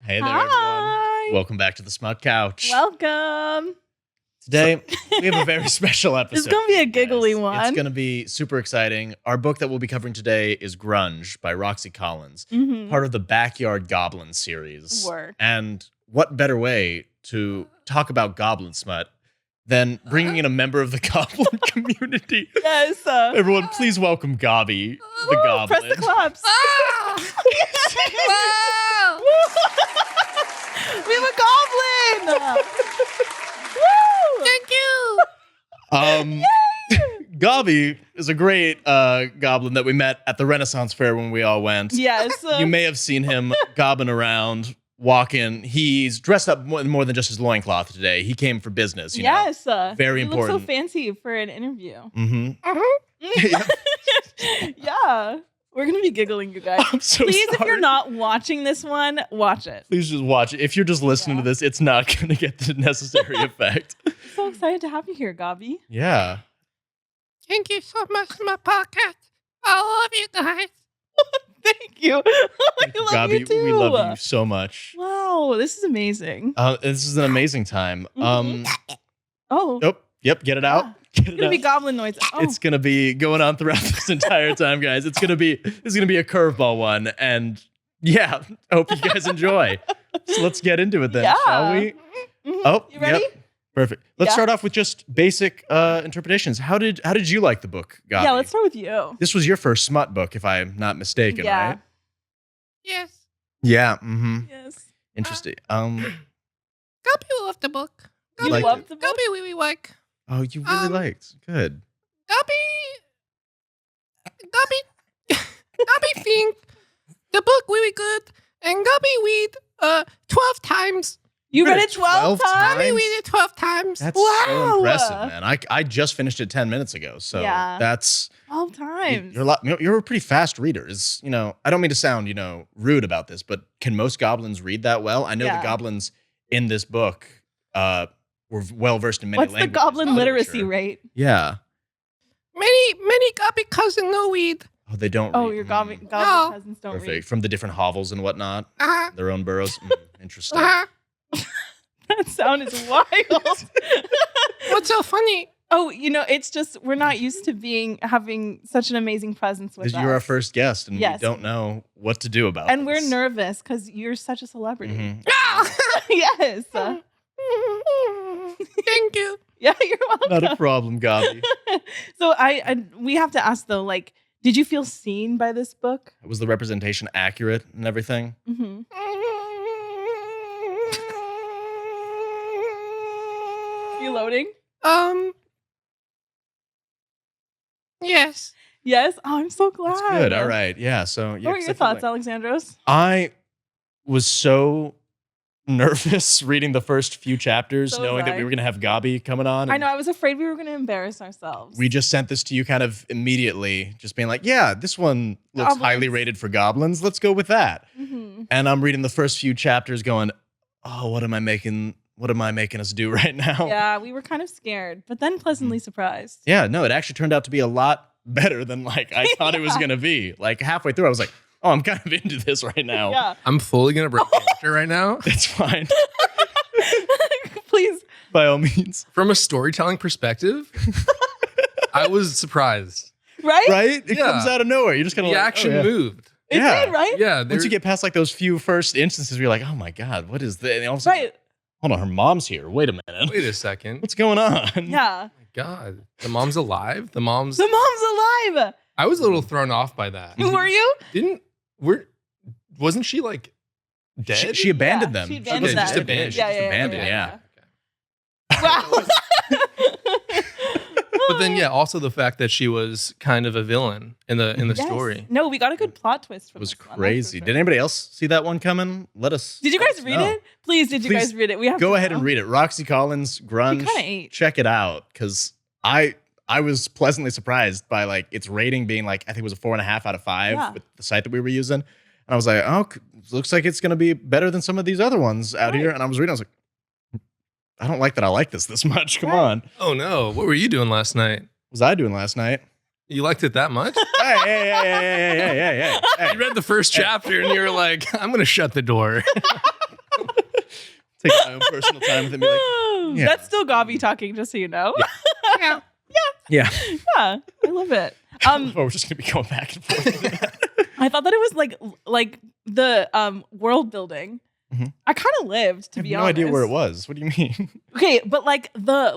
Hey there, Hi. everyone. Welcome back to the Smut Couch. Welcome. Today, we have a very special episode. It's going to be a giggly guys. one. It's going to be super exciting. Our book that we'll be covering today is Grunge by Roxy Collins, part of the Backyard Goblin series. Work. And what better way to talk about goblin smut than bringing in a member of the goblin community? Yes. Everyone, please welcome Gobby, the goblin. Press the claps. Wow! We have a goblin. Woo! Thank you. Gobby is a great goblin that we met at the Renaissance Fair when we all went. Yes. You may have seen him gobbing around, walking. He's dressed up more than just his loincloth today. He came for business. You know? Yes. Very you important. look so fancy for an interview. Mm-hmm. Yeah. We're going to be giggling, you guys. I'm so Please, sorry. if you're not watching this one, watch it. Please just watch it. If you're just listening to this, it's not going to get the necessary effect. So excited to have you here, Gobby. Yeah. Thank you so much for my podcast. I love you guys. Thank you. I love Gobby, you too. we love you so much. Wow, this is amazing. This is an amazing time. Oh, Yep, get it out. Get it's it gonna out. be goblin noise. Oh, It's gonna be going on throughout this entire time, guys. This is gonna be a curveball one, and yeah, I hope you guys enjoy. So let's get into it then, Yeah. shall we? mhm. Oh, You ready? Yep. Perfect. Let's Yeah. start off with just basic interpretations. How did you like the book, Gobby? Yeah, let's start with you. This was your first smut book, if I'm not mistaken, Yeah. right? Yes. Yeah. Mm-hmm. Yes. Interesting. Gobby loved the book. You liked loved it. the book? Gobby really like. Oh, you really liked. Good. Gobby think the book really good, and Gobby read 12 times. You read read it it 12 12 times? Gobby read it 12 times. That's Wow. so impressive, man. I just finished it 10 minutes ago, so Yeah. that's 12 times. you're a pretty fast reader. Is I don't mean to sound rude about this, but can most goblins read that well? I know Yeah. the goblins in this book were well versed in many What's the languages. goblin and literacy literature. rate? Yeah. Many Gobby cousins no read. Oh, they don't. Oh, read. your goblin No. cousins don't Perfect. read. From the different hovels and whatnot, Uh-huh. their own burrows. Interesting. Uh-huh. That sound is wild. What's so funny? Oh, it's just we're not used to having such an amazing presence with Because us. you're our first guest, and Yes. we don't know what to do about. And we're this. nervous because you're such a celebrity. Mhm. Yes. Thank you. Yeah, you're welcome. Not a problem, Gobby. So we have to ask though, like, did you feel seen by this book? Was the representation accurate and everything? Mm-hmm. You loading? Yes. Yes. Oh, I'm so glad. That's good. All right. Yeah. So, yeah, What were 'cause your I feel thoughts, like- Alexandros? I was so nervous reading the first few chapters, So knowing was that I. we were going to have Gobby coming on. I and know. I was afraid we were going to embarrass ourselves. We just sent this to you kind of immediately, just being like, yeah, this one looks Goblins. highly rated for goblins. Let's go with that. Mm-hmm. And I'm reading the first few chapters going, oh, what am I making us do right now? Yeah, we were kind of scared, but then pleasantly surprised. Yeah, no, it actually turned out to be a lot better than like I thought it was Yeah. going to be. Like halfway through, I was like, oh, I'm kind of into this right now. Yeah. I'm fully gonna break character right now. It's fine. Please. By all means. From a storytelling perspective, I was surprised. Right? Right? It Yeah. comes out of nowhere. You're just kind of The like, action oh, yeah. moved. It Yeah. did, right? Yeah, Once you get past like those few first instances where you're like, oh my God, what is this? And all of a sudden, Right. hold on, her mom's here. Wait a minute. Wait a second. What's going on? Yeah. God, the mom's alive. The mom's. The mom's alive. I was a little thrown off by that. Were you? Wasn't she like dead? She abandoned Yeah, them. she abandoned wasn't them. just abandoned. She Yeah, just yeah, abandoned, yeah. yeah. Wow. But then, yeah, also the fact that she was kind of a villain in the Yes. story. No, we got a good plot twist It from was this one, that's crazy. for Did sure. anybody else see that one coming? Let us. Did you guys read it? Please, did you Please guys read it? We have Go to ahead know. and read it. Roxy Collins, Grunge. kinda ate. Check it out. Because I was pleasantly surprised by like its rating being like, I think it was a 4.5 out of 5 Yeah. with the site that we were using. And I was like, oh, looks like it's going to be better than some of these other ones out Right. here. And I was reading, I was like, I don't like that I like this much. Come Right. on. Oh no, what were you doing last night? What was I doing last night? You liked it that much? Hey. You read the first chapter and you were like, I'm gonna shut the door. Take my own personal time with it. And be like, yeah. That's still Gobby talking, just so you know. Yeah. yeah. Yeah, I love it. Oh, we're just gonna be going back and forth. With that. I thought that it was like the world building. Mhm. I kind of lived, to I be have no honest. idea where it was. What do you mean? Okay, but like the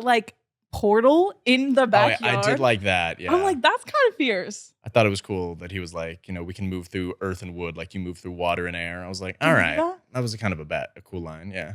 portal in the backyard. I did like that. Yeah. I'm like, that's kind of fierce. I thought it was cool that he was like, we can move through earth and wood like you move through water and air. I was like, all you do right. that? That was kind of a cool line. Yeah.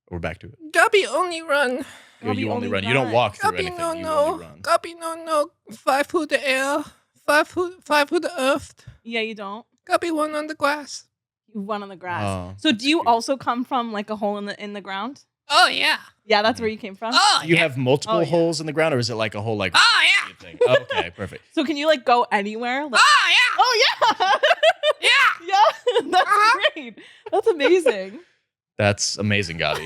We're back to it. Gobby only run. Gobby You only only run. You don't run. walk through Gobby anything. no You no. only run. Gobby no. 5 foot the air. 5 foot the earth. Yeah, you don't. Gobby one on the glass. You run on the grass. Oh, So that's do you cute. also come from like a hole in the ground? Oh yeah. Yeah, that's where you came from. Oh You yeah. have multiple Oh, yeah. holes in the ground, or is it like a whole like Oh yeah. thing? Okay, perfect. So can you like go anywhere? Like, Oh yeah. oh yeah. Yeah. Yeah, that's Uh-huh. great. That's amazing. That's amazing, Gobby.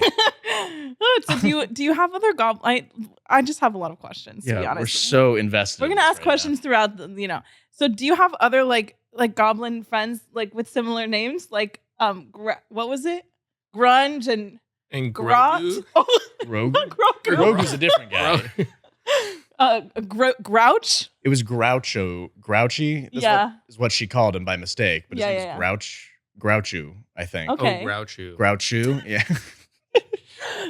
Oh, so do you have other goblin? I just have a lot of questions. To be Yeah, honest, we're so invested. We're in gonna this ask right questions throughout the. So do you have other like goblin friends like with similar names like what was it? Grunge and And Grot. Grogu. Oh, now. Rogue. Grogu. Rogue's a different guy. Grouch. It was Grouchy. Yeah. Is what she called him by mistake, but his Yeah, name yeah, was Grouchu, I think. Okay. Oh, Grouchu. Grouchu, yeah.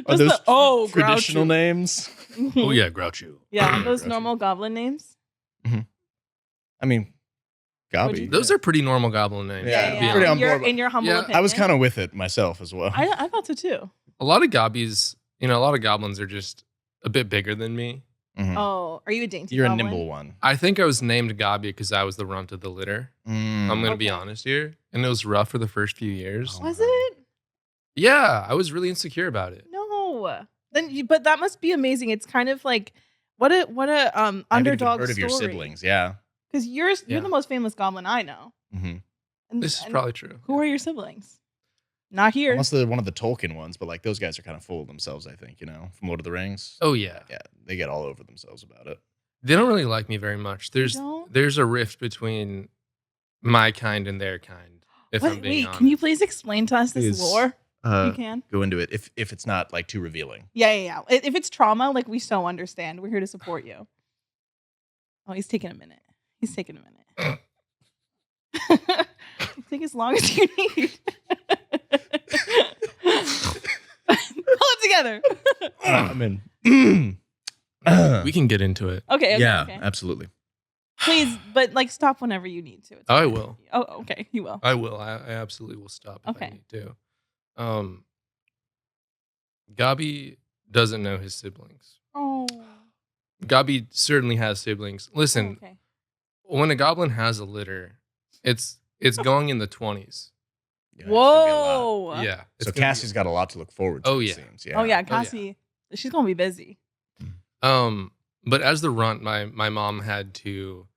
Are Just those the- traditional Groucho. names? Oh yeah, Grouchu. Yeah, those Groucho. normal goblin names. I mean, What'd you Gobby. Those are pretty normal goblin names. Yeah, to be pretty honest. on board. In your humble Yeah. opinion. I was kind of with it myself as well. I thought so too. A lot of Gobbies, a lot of goblins are just a bit bigger than me. Mhm. Oh, are you a dainty? You're a goblin? nimble one. I think I was named Gobby because I was the runt of the litter. Mm. I'm gonna be Okay. honest here, and it was rough for the first few years. Oh. Was it? Yeah, I was really insecure about it. No. But that must be amazing. It's kind of like what a I haven't even underdog heard of your story. siblings. Yeah. Because you're Yeah. the most famous goblin I know. Mm-hmm. And, This is and probably true. who are your siblings? Not here. Unless they're one of the Tolkien ones, but like those guys are kind of full of themselves, I think, from Lord of the Rings. Oh yeah, Yeah, they get all over themselves about it. they don't really like me very much. don't? There's a rift between my kind and their kind. If I'm being Wait, honest. can you please explain to us this Please. lore? You can. Go into it if it's not like too revealing. Yeah. If it's trauma, like we so understand. We're here to support you. Oh, he's taking a minute. Take as long as you need. Pull it together. I'm in. We can get into it. Okay. yeah, Okay. absolutely. Please, but like stop whenever you need to. It's I okay. will. Oh, okay. You will. I will. I absolutely will stop if I Okay. need to. Gobby doesn't know his siblings. Oh. Gobby certainly has siblings. Listen, Okay. when a goblin has a litter, it's going in the 20s. Yeah, it's gonna be a lot. Whoa. Yeah. it's So gonna be- Cassie's got a lot to look forward to. Oh, it yeah. seems. Oh yeah, Cassie. She's gonna be busy. But as the runt, my mom had to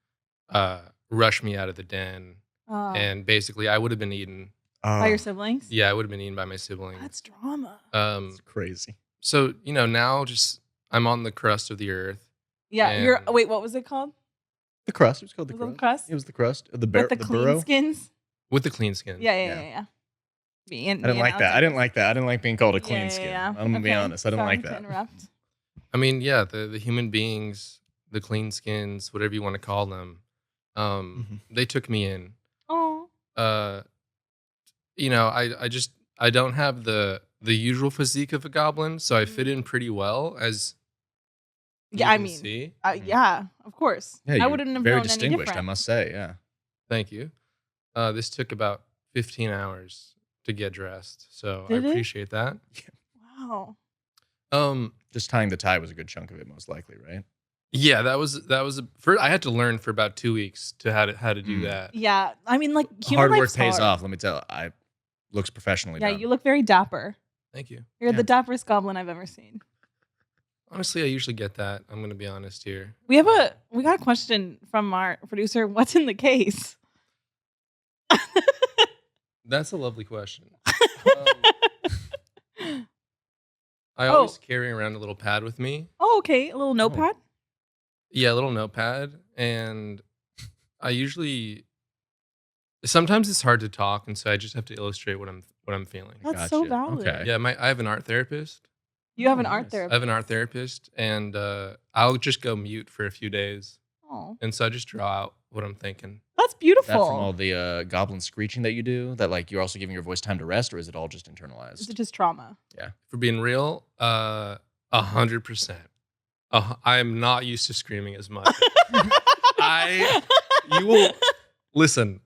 rush me out of the den, and basically I would have been eaten. By your siblings. Yeah, I would have been eaten by my siblings. That's drama. It's crazy. So now just I'm on the crust of the earth. Yeah. and- You're. Wait. What was it called? The crust. It was called the Was it the crust. crust? It was the crust. The With the clean burrow. skins. With the clean skin. Yeah. Yeah. Me and I didn't like that. I didn't like that. I didn't like being called a clean skin. I'm gonna be Okay, honest. I didn't sorry like to that. interrupt. I mean, yeah, the human beings, the clean skins, whatever you want to call them, they took me in. Oh. I don't have the usual physique of a goblin, so I fit in pretty well as Yeah. you I can mean. see. Yeah. Of course. Yeah, I you're wouldn't have very known any distinguished, I different. must say. Yeah. Thank you. This took about 15 hours to get dressed, so Did I it? appreciate that. Wow. Just tying the tie was a good chunk of it, most likely, right? Yeah, that was I had to learn for about 2 weeks to how to do that. Yeah. I mean, like human Hard work life's pays hard. off. Let me tell you. Looks professionally Yeah. done. You look very dapper. Thank you. You're Yeah. the dapperest goblin I've ever seen. Honestly, I usually get that. I'm gonna be honest here. We got a question from our producer. What's in the case? That's a lovely question. I always carry around a little pad with me. Oh, okay. A little notepad. Yeah, a little notepad. And I usually Sometimes it's hard to talk, and so I just have to illustrate what I'm feeling. That's so Gotcha. valid. Okay. Yeah, I have an art therapist. You have an Oh, art nice. therapist. I have an art therapist, and I'll just go mute for a few days, Oh, and so I just draw out what I'm thinking. that's Is beautiful. that from all the goblin screeching that you do? That like you're also giving your voice time to rest, or is it all just Is internalized? it just trauma? For being real, 100%. I am not used to screaming as much. You will listen.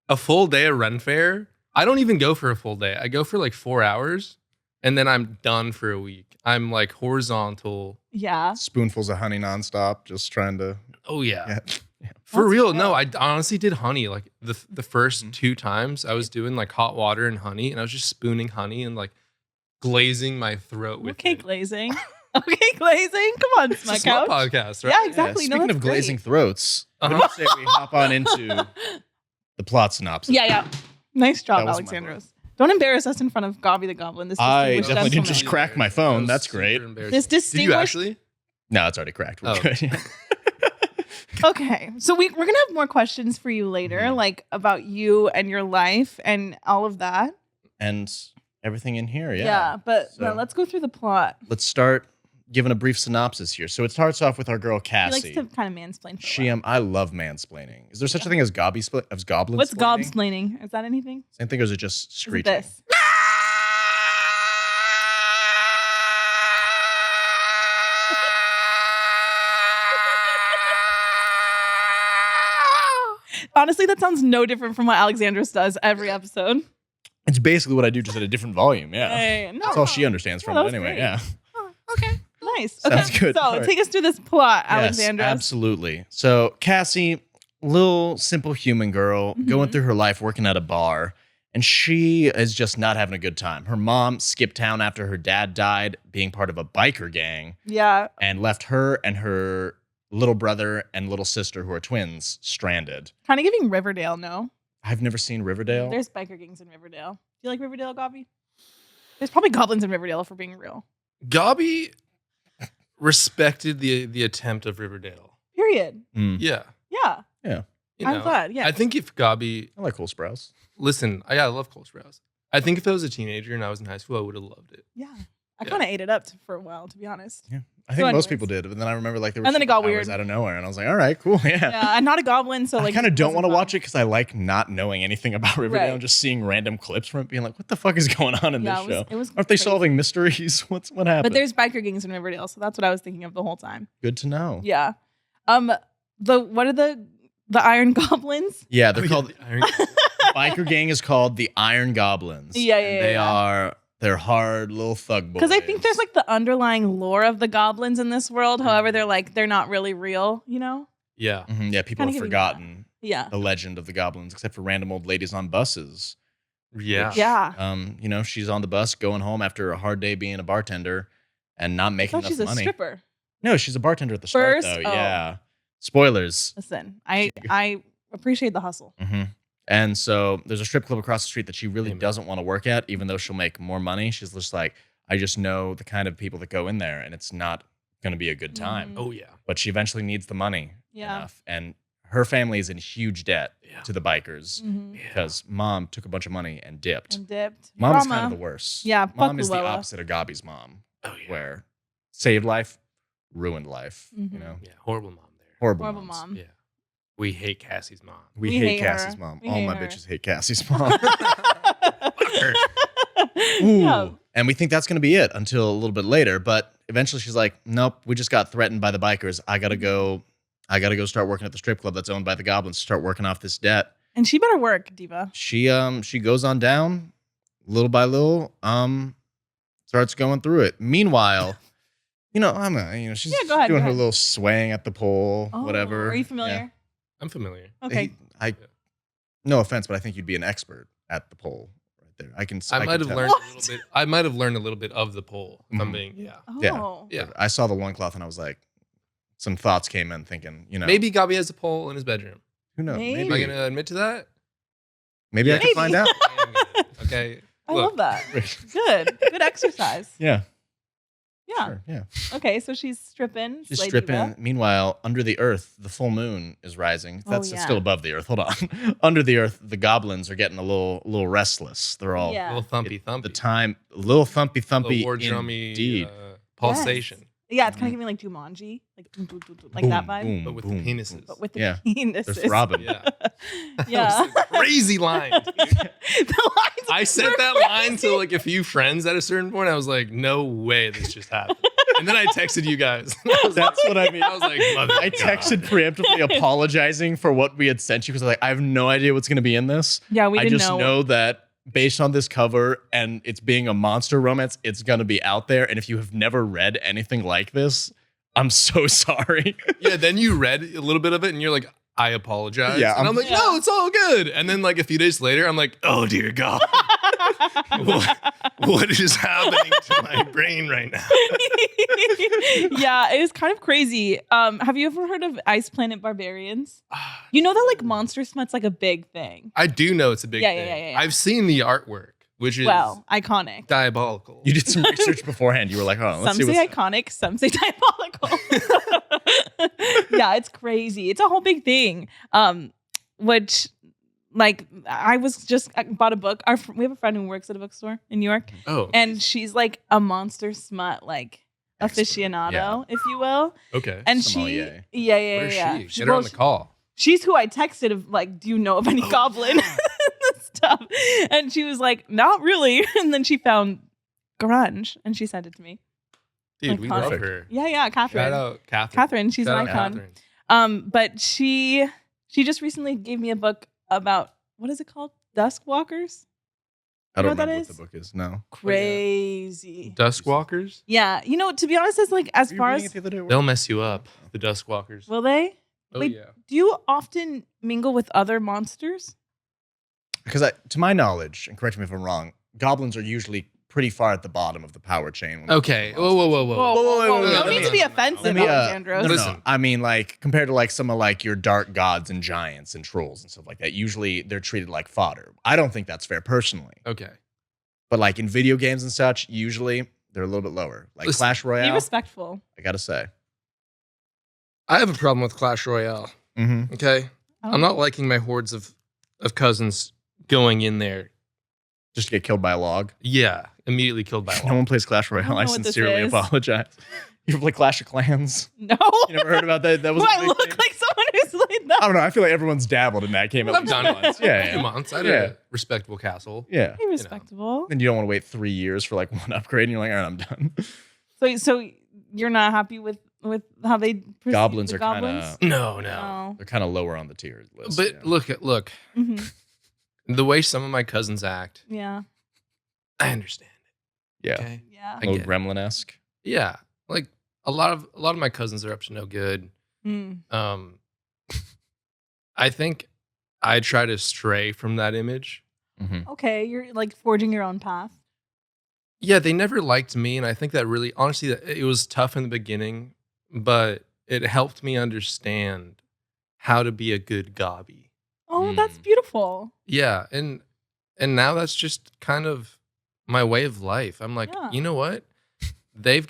A full day of Ren Fair. I don't even go for a full day. I go for like 4 hours, and then I'm done for a week. I'm like horizontal. Yeah. Spoonfuls of honey nonstop, just trying to. Oh yeah. Yeah. For That's real, wild. no, I honestly did honey. Like the first Mhm. 2 times I was doing like hot water and honey, and I was just spooning honey and like glazing my throat with Okay, it. glazing. Okay, glazing. Come on, It's a Smut smart Couch. podcast, right? Yeah, exactly. Speaking No, of that's glazing great. throats, what do Uh-huh. you say we hop on into the plot synopsis? Yeah. Nice job, That was my Alexandros. Don't embarrass us in front of Gobby the Goblin. This I distinguished definitely didn't gentleman. just crack my phone. That was That's super great. embarrassing. This Did you distinguished. actually? No, it's already cracked. We're Oh. good. Yeah. Okay, so we're gonna have more questions for you later, Mhm. like about you and your life and all of that. And everything in here, yeah. But So- no, let's go through the plot. Let's start giving a brief synopsis here. So it starts off with our girl He likes Cassie. to kind of mansplain. For a She while. I love mansplaining. Is there such a thing as goblin? What's gobsplaining? Is that anything? Same thing, or is it just Is it screeching? this? Honestly, that sounds no different from what Alexandros does every episode. It's basically what I do, just at a different volume. Yeah, Hey, no. that's all she understands from that it was anyway. great. Yeah. Okay, nice. Sounds Okay, good. so All right. take us through this plot, Yes, Alexandros. absolutely. So Cassie, little simple human girl, going Mhm. through her life working at a bar, and she is just not having a good time. Her mom skipped town after her dad died, being part of a biker gang, Yeah, and left her and her little brother and little sister, who are twins, stranded. kind of giving Riverdale. No, I've never seen Riverdale. there's biker gangs in Riverdale. Do you like Riverdale, Gobby? There's probably goblins in Riverdale, if we're being real. Gobby respected the attempt of Riverdale. Period. Mm. Yeah. Yeah, You I'm know, glad. Yeah, I think if Gobby, I like Cole Sprouse. listen, I love Cole Sprouse. I think if I was a teenager and I was in high school, I would have loved it. yeah. I Yeah. kind of ate it up for a while, to be honest. Yeah, I So think most anyways. people did. But then I remember like there were And then it got superpowers weird. out of nowhere, and I was like, all right, cool, yeah. Yeah, I'm not a goblin, so like I kind of don't wasn't want to fun. watch it because I like not knowing anything about Riverdale Right. and just seeing random clips from it, being like, what the fuck is going on in Yeah, this show? it was Aren't they crazy. solving mysteries? What happened? But there's biker gangs in Riverdale, so that's what I was thinking of the whole time. Good to know. Yeah. What are the Iron Goblins? Yeah, they're Oh, called yeah, Iron- biker gang is called the Iron Goblins. Yeah, and yeah, they yeah. they're hard little thug boys. Because I think there's like the underlying lore of the goblins in this world. However, they're not really real, you know? yeah. Yeah, people Kinda have giving that. forgotten Yeah. the legend of the goblins, except for random old ladies on buses. Yeah. Yeah. She's on the bus going home after a hard day being a bartender and not I making thought enough she's a money. stripper. No, she's a bartender at the start, First? though. Oh. Yeah. Spoilers. Listen, I appreciate the hustle. hmm And so there's a strip club across the street that she really Amen. doesn't want to work at, even though she'll make more money. She's just like, I just know the kind of people that go in there, and it's not going to be a good time. Mhm. Oh yeah. But she eventually needs the money Yeah. enough. And her family is in huge debt Yeah. to the bikers Mhm. Yeah. because mom took a bunch of money and dipped. And dipped. Mom is kind Drama. of the worst. Yeah, fuck Mom is the Luella. opposite of Gobby's mom, Oh yeah. where saved life, ruined life. Mhm. You know, Yeah. Horrible mom there. horrible, Horrible moms. mom. Yeah. We hate Cassie's mom. We We hate hate her. Cassie's mom. We All hate my her. bitches hate Cassie's mom. Ooh. Yeah. And we think that's going to be it until a little bit later. But eventually she's like, nope, we just got threatened by the bikers. I got to go start working at the strip club that's owned by the goblins to start working off this debt. And she better work, Diva. She goes on down little by little, starts going through it. Meanwhile, she's Yeah, go ahead, doing go her ahead. little swaying at the pole, Oh, whatever. Are you familiar? Yeah. I'm familiar. Okay. No offense, but I think you'd be an expert at the pole right there. I might have tell. learned What? a little bit. I might have learned a little bit of the pole. If I'm Mhm. being yeah. Oh. Yeah. I saw the loincloth and I was like, some thoughts came in thinking, Maybe Gobby has a pole in his bedroom. who knows? Maybe. Am I gonna admit to that? Maybe I Maybe. can find out. I am gonna. Okay. I Look, love that. Good. Good exercise. Yeah. Yeah. Sure, yeah. Okay, so she's stripping. She's Slay stripping. Diva. Meanwhile, under the earth, the full moon is rising. Oh, That's yeah. still above the earth. Hold on. Under the earth, the goblins are getting a little restless. They're all Yeah. Little thumpy thumpy. the time, a little thumpy The war thumpy drummy indeed. pulsation. Yeah, it's kind of giving like Jumanji, like dun, dun, dun, dun, like Boom, that vibe, boom, But with boom, the penises. boom. but with the Yeah. penises. They're throbbing. Yeah. Yeah. That was a crazy line. dude. The lines I said were that line crazy. to like a few friends at a certain point. I was like, no way this just happened. And then I texted you guys. That's what I mean. I was like, mother I texted preemptively apologizing for what we had sent you because I was like, I have no idea what's going to be in this. Yeah, we I didn't just know. know that based on this cover and it's being a monster romance, it's going to be out there. And if you have never read anything like this, I'm so sorry. Yeah, then you read a little bit of it and you're like, I apologize. Yeah, and I'm like, Yeah. no, it's all good. And then like a few days later, I'm like, oh dear God. What is happening to my brain right now? Yeah, it was kind of crazy. Have you ever heard of Ice Planet Barbarians? You know that like monster smut's like a big thing. I do know it's a big Yeah, yeah, thing. yeah, yeah. I've seen the artwork, which is Well, iconic. diabolical. You did some research beforehand. You were like, oh, let's Some see say what's iconic, some say diabolical. Yeah, it's crazy. It's a whole big thing. Which like I bought a book. We have a friend who works at a bookstore in New York, Oh, and she's like a monster smut like Expert, aficionado, yeah. if you will. okay. And Sommelier. yeah, Where is yeah. she? Get her on the call. She's who I texted of like, do you know of any goblin stuff? And she was like, not really. And then she found grunge and she sent it to me. Dude, Like, we love perfect. her. Yeah, Catherine. Shout out Catherine. Catherine, she's Shout an out icon. Catherine. But she just recently gave me a book about what is it called? Dusk Walkers? I You know don't what that remember what is? the book is. No. Crazy. Duskwalkers? Yeah. You know, to be honest, as far as They'll mess you up. The Duskwalkers. will they? Oh wait, yeah. Do you often mingle with other monsters? Because to my knowledge, and correct me if I'm wrong, goblins are usually pretty far at the bottom of the power chain. when it Okay. comes to Whoa, whoa, monsters. whoa, whoa. Whoa. wait, No let need me- to be no, no, no. offensive, Let me, Alexandros. No, Listen. I mean, like, compared to like some of like your dark gods and giants and trolls and stuff like that, usually they're treated like fodder. I don't think that's fair personally. Okay. But like in video games and such, usually they're a little bit lower. Like Listen, Clash Be Royale, respectful. I gotta say. I have a problem with Clash Royale. Mm-hmm. Okay. Oh. I'm not liking my hordes of cousins going in there. Just to get killed by a log. Yeah. Immediately killed by a No log. one plays Clash I Royale. don't I know what this sincerely is. apologize. You ever play Clash of Clans? No. You never heard about that? That was Do a I big look thing. like someone who's like that? I don't know. I feel like everyone's dabbled in that game at I've least done it. once. A Yeah, few yeah. months. I had Yeah. a respectable castle. Yeah. Be respectable. Then you don't want to wait 3 years for like one upgrade, and you're like, all right, I'm done. So you're not happy with how they perceive Goblins the are kind goblins? of No. they're kind of lower on the tier list. But yeah. look, Mhm. the way some of my cousins act, Yeah. I understand it. Yeah, Okay. Yeah. I little get it. gremlin-esque. Yeah. Like a lot of my cousins are up to no good. Mm. I think I try to stray from that image. Mm-hmm. Okay, you're like forging your own path. Yeah, they never liked me, and I think that really, honestly, that it was tough in the beginning, but it helped me understand how to be a good Gobby. Oh, that's Mm. beautiful. Yeah, and now that's just kind of my way of life. I'm like, Yeah. you know what? They've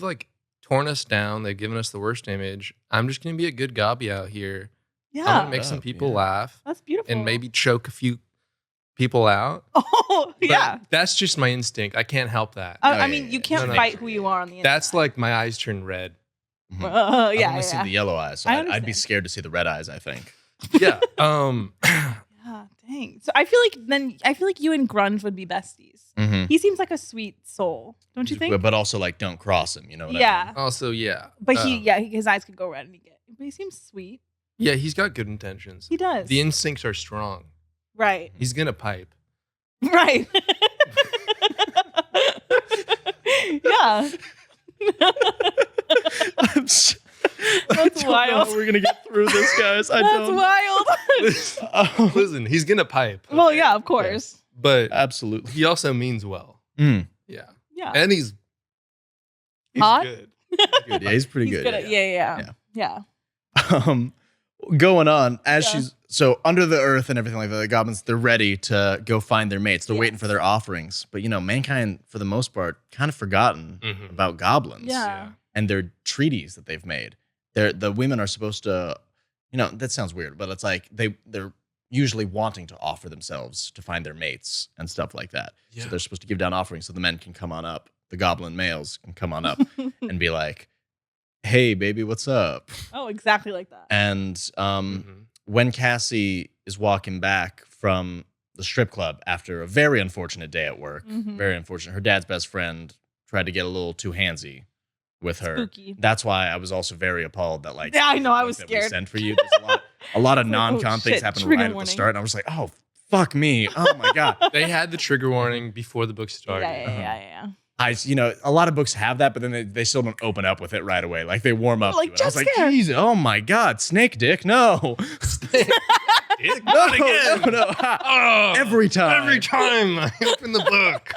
like torn us down. They've given us the worst image. I'm just gonna be a good Gobby out here. I'm Yeah, gonna make some Up, people yeah. laugh that's beautiful. and maybe choke a few people out. Oh, But yeah. that's just my instinct. I can't help that. Oh, I yeah, mean, yeah, you yeah. can't No, no. fight who you are on the inside. That's like my eyes turn red. Mhm. Yeah, I've only seen the yellow eyes, so I I'd be understand. scared to see the red eyes, I think. Yeah. Yeah, dang. So I feel like you and Grunge would be besties. Mm-hmm. He seems like a sweet soul, don't you think? But also, like, don't cross him, you know what I Yeah. mean? Also, yeah. But his eyes could go red and but he seems sweet. Yeah, he's got good intentions. He does. The instincts are strong. Right. He's gonna pipe. Right. Yeah. That's wild. We're gonna get through this, guys. I That's don't. wild. Oh, Listen, he's gonna pipe. Well, okay? yeah, of course. But absolutely. he also means well. Mm. Yeah. Yeah. And he's Hot? good. Good. Yeah, he's pretty He's good. at- yeah. Yeah. Going on as Yeah. she's so under the earth and everything like that, the goblins, they're ready to go find their mates. They're Yes. waiting for their offerings. But, mankind, for the most part, kind of forgotten Mhm. about goblins Yeah. and their treaties that they've made. The women are supposed to, that sounds weird, but it's like they're usually wanting to offer themselves to find their mates and stuff like that. Yeah. So they're supposed to give down offerings so the men can come on up. The goblin males can come on up and be like, hey, baby, what's up? Oh, exactly like that. And Mhm. when Cassie is walking back from the strip club after a very unfortunate day at work, Mhm. very unfortunate, her dad's best friend tried to get a little too handsy with her. Spooky. That's why I was also very appalled that Yeah, I know, I the was book that we scared. sent for you. There's a lot of It's like, oh, non-con things shit, happen trigger right at the warning. start, and I was like, oh fuck me, oh my god. They had the trigger warning before the book started. Yeah. A lot of books have that, but then they still don't open up with it right away. Like they warm up. Like, to it. I was jump like, scare. Jesus, oh my god, snake dick, no, Not again. no. Oh, Every time. Every time I open the book.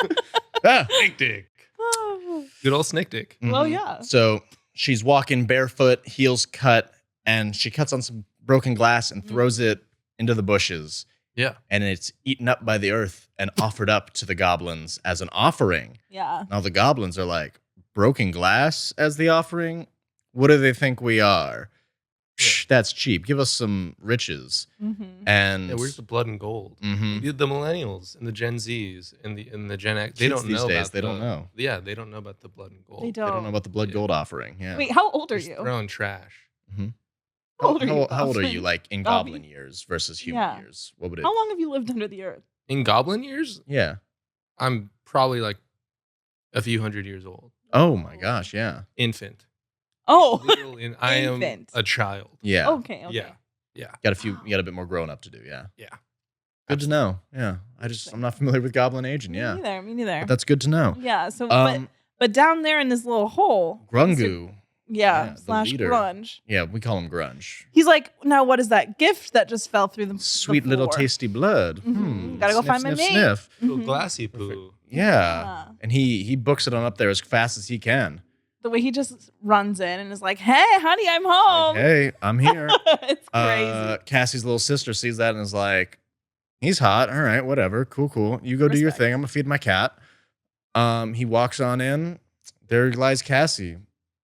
Ah. Snake dick. Good old snake dick. Well, Mhm. yeah. So she's walking barefoot, heels cut, and she cuts on some broken glass and throws it into the bushes. Yeah. And it's eaten up by the earth and offered up to the goblins as an offering. Yeah. Now the goblins are like, broken glass as the offering? What do they think we are? Psh, that's cheap. Give us some riches. Mm-hmm. And Yeah, where's the blood and gold? Mhm. The millennials and the Gen Zs and the Gen X, they Kids don't these know days, about they don't know. Yeah, they don't know about the blood and gold. They They don't know about the blood Yeah. gold offering. Yeah. Wait, how old are Just you? throwing trash. How old are you? How old are Goblin? you? Like in Gobby? goblin years versus human Yeah. years? What would it? How long have you lived under the earth? In goblin years, Yeah. I'm probably like a few hundred years old. Oh my gosh. Yeah. Infant. Oh, Literally, I am Infant. a child. Yeah. okay. Yeah. Yeah. You got a bit more growing up to do. Yeah. Yeah. Good to know. Yeah. I'm not familiar with goblin aging. Me Yeah. neither. Me neither. But that's good to know. Yeah. So, Um, but down there in this little hole, Grungu. yeah, the slash leader. grunge. Yeah, we call him grunge. He's like, now what is that gift that just fell through the Sweet the little floor? tasty blood. Mhm. Gotta go Sniff, find my sniff, mate. Sniff. Little Mhm. glassy poo. Yeah. And he books it on up there as fast as he can. The way he just runs in and is like, "Hey, honey, I'm home." Like, hey, I'm here. It's crazy. Cassie's little sister sees that and is like, he's hot. All right, whatever. Cool. You go do your Respect. thing. I'm gonna feed my cat. He walks on in. There lies Cassie.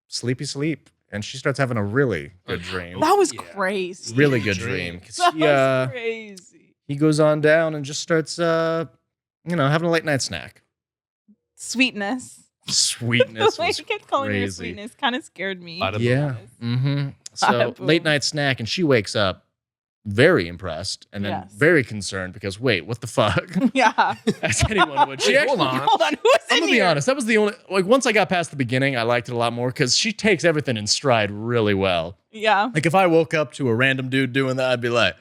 Sleepy sleep. And she starts having a really good dream. That was Yeah. crazy. Really good Dream. dream. 'Cause That he, was crazy. he goes on down and just starts having a late night snack. Sweetness. Sweetness The way was you kept calling her crazy. sweetness kind of scared me. Bada boom. Yeah. Mm-hmm. So Bada late boom. night snack, and she wakes up very impressed and then Yes. very concerned because wait, what the fuck? Yeah. As anyone would. She Wait, hold actually, on. Hold on. Who's I'm in gonna be here? honest. That was the only once I got past the beginning, I liked it a lot more because she takes everything in stride really well. Yeah. Like if I woke up to a random dude doing that, I'd be like,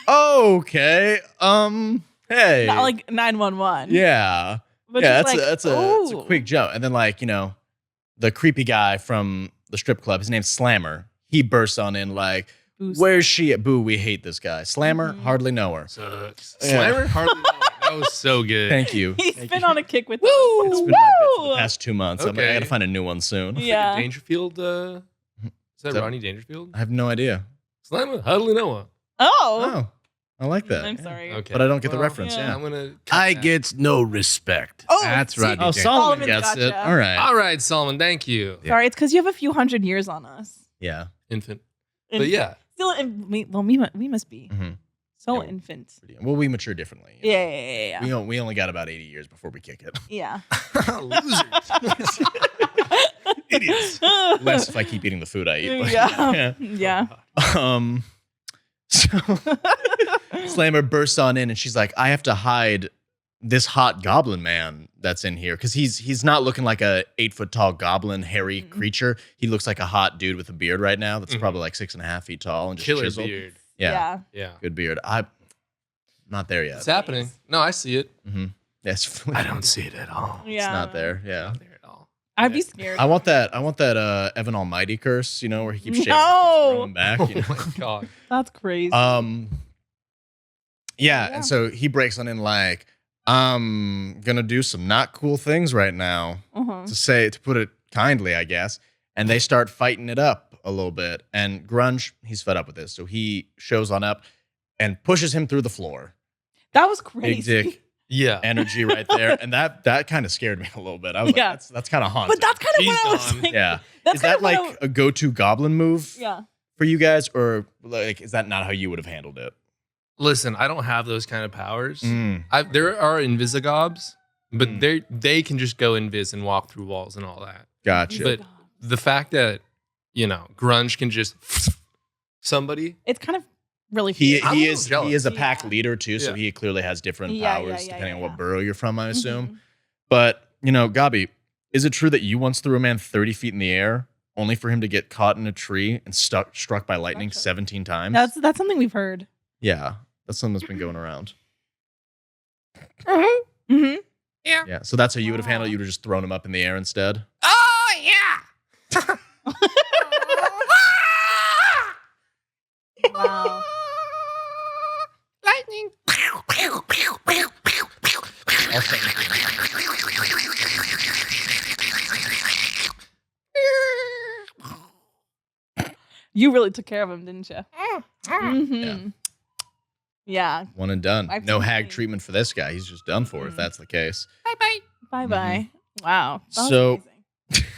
okay, hey, Not like 911. yeah. But Yeah, just that's like, a ooh. quick jump. And then the creepy guy from the strip club, his name's Slammer. He bursts on in like, Boost. where's she at? Boo, we hate this guy. Slammer, Mhm. hardly know her. So, Yeah. Slammer? Hardly know it. That was so good. Thank you. He's Thank been you. on a kick with Woo! us. It's been my bit for the Woo! past 2 months. I Okay. gotta find a new one soon. Yeah. Dangerfield? Is that So- Ronnie Dangerfield? I have no idea. Slammer? Hardly know it. Oh. Oh, I like that. I'm Yeah. sorry. Okay. But I don't get the Well, reference. yeah. Yeah. I'm gonna. I gets no respect. Oh, That's see- right. Oh, Solomon gets it. gotcha. All right. All right, Solomon. Thank you. Sorry, it's because you have a few hundred years on us. Yeah. Infant. And But yeah. Still, we must be Mhm. so Yeah. infant. Well, we mature differently. you know. Yeah. We only got about 80 years before we kick it. Yeah. Losers. Idiots. Less if I keep eating the food I eat. but- Yeah. Yeah. So Slammer bursts on in and she's like, I have to hide this hot goblin man that's in here because he's not looking like a 8 foot tall goblin hairy Mm-mm. creature. He looks like a hot dude with a beard right now that's Mhm. probably like 6.5 feet tall and just Killer chiseled. beard. Yeah, Yeah. good beard. I'm not there yet. It's happening. No, I see it. Mm-hmm. Yes, I don't see it at all. Yeah. It's not there. Yeah. Not there at all. I'd be scared. I want that Evan Almighty curse, where he keeps shaving, No. keeps growing back. Oh my god. That's crazy. Yeah, Yeah. and so he breaks on in like, I'm gonna do some not cool things right now, Uh-huh. to put it kindly, I guess. And they start fighting it up a little bit. And Grunge, he's fed up with this, so he shows on up and pushes him through the floor. That was Big crazy. dick Yeah. energy right there. And that kind of scared me a little bit. I was Yeah. like, that's kind of haunting. But that's kind of He's what I was gone. like. yeah. That's Is kind that of what like a go-to Goblin move yeah. for you guys? Or like, is that not how you would have handled it? Listen, I don't have those kind of powers. Mm. There are Invisigobs, but Mm. they can just go invis and walk through walls and all that. Gotcha. But the fact that, Grunge can just somebody. it's kind of really He fierce. I'm is jealous. a pack Yeah. leader too, so Yeah. he clearly has different Yeah, powers yeah, depending on yeah. what borough you're from, I assume. Mhm. But Gobby, is it true that you once threw a man 30 feet in the air only for him to get caught in a tree and struck by lightning Gotcha. 17 times? That's something we've heard. Yeah, that's something that's been going around. Mm-hmm. Yeah, so that's how you would have handled it. Wow. You would have just thrown him up in the air instead. Oh yeah. Wow. Lightning. You really took care of him, didn't you? Mm-hmm. Yeah. One and done. I've No seen hag it. treatment for this guy. He's just done for if Mhm. that's the case. Bye bye. Wow. That was So- amazing.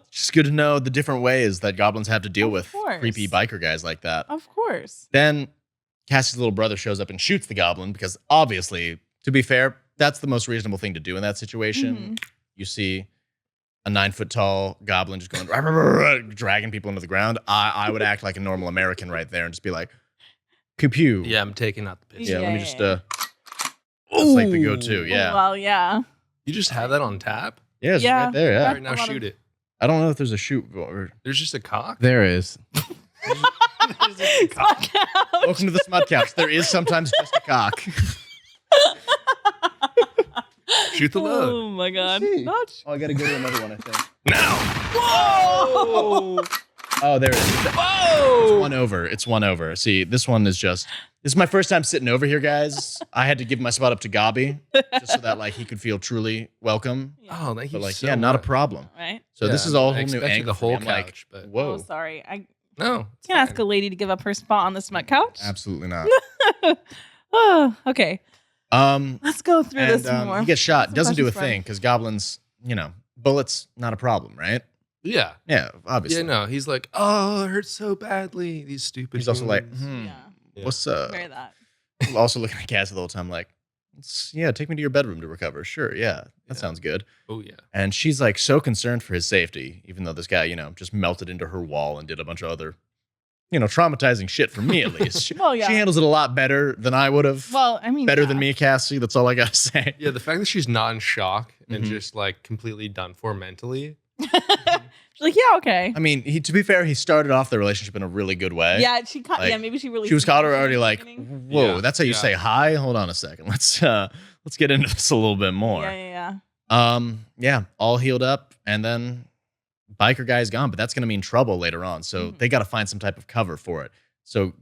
Just good to know the different ways that goblins have to deal Of with course. creepy biker guys like that. Of course. Then Cassie's little brother shows up and shoots the goblin because obviously, to be fair, that's the most reasonable thing to do in that situation. Mhm. You see a 9-foot tall goblin just going "Rah, rah, rah, rah," dragging people into the ground. I would act like a normal American right there and just be like, pew pew. Yeah, I'm taking out the piss. Yeah, let me Yeah, just yeah. that's like the go-to. Ooh. Yeah. Well, yeah. You just have that on tap? Yeah, it's Yeah. right there. All Yeah. right, now A lot shoot of- it. I don't know if there's a shoot. Or... There's just a cock. There is. Smut Couch. Welcome to the Smut Couch. There is sometimes just a cock. Shoot the load. Oh my god. see. Notch. Oh, I gotta go to another one, I think. Now. Whoa! Oh, there it is. Whoa. It's one over. See, this is my first time sitting over here, guys. I had to give my spot up to Gobby just so that like he could feel truly welcome. Oh, thank you. But like, so yeah, not a much. problem. Right? So this Yeah, is all I whole new expected angle the for me. whole I'm like, couch, but- whoa, Oh, sorry. I No. it's can't ask fine. a lady to give up her spot on the Smut Couch. absolutely not. Oh, okay. Um, Let's go through and this more. he gets shot. Some Doesn't do a questions from- thing because goblins, bullets not a problem, right? Yeah. Yeah, obviously. Yeah, no. He's like, oh, it hurts so badly. These stupid. He's also like, humans." Yeah. what's Very that. Also looking at Cassie the whole time, like, take me to your bedroom to recover. Sure, yeah, that Yeah. sounds good. Oh yeah. And she's like so concerned for his safety, even though this guy, just melted into her wall and did a bunch of other, traumatizing shit for me at least. She, Well, yeah. she handles it a lot better than I would have. Well, I mean, better yeah. than me, Cassie. That's all I gotta say. Yeah, the fact that she's not in shock and Mhm. just like completely done for mentally. She's like, yeah, okay. I mean, to be fair, he started off the relationship in a really good way. Yeah, like, maybe she really. She was caught smashed him already in the like, beginning. whoa, Yeah, that's how you yeah. say hi? Hold on a second. Let's get into this a little bit more. Yeah, yeah. Yeah, all healed up, and then biker guy's gone, but that's gonna mean trouble later on. So Mhm. they gotta find some type of cover for it. So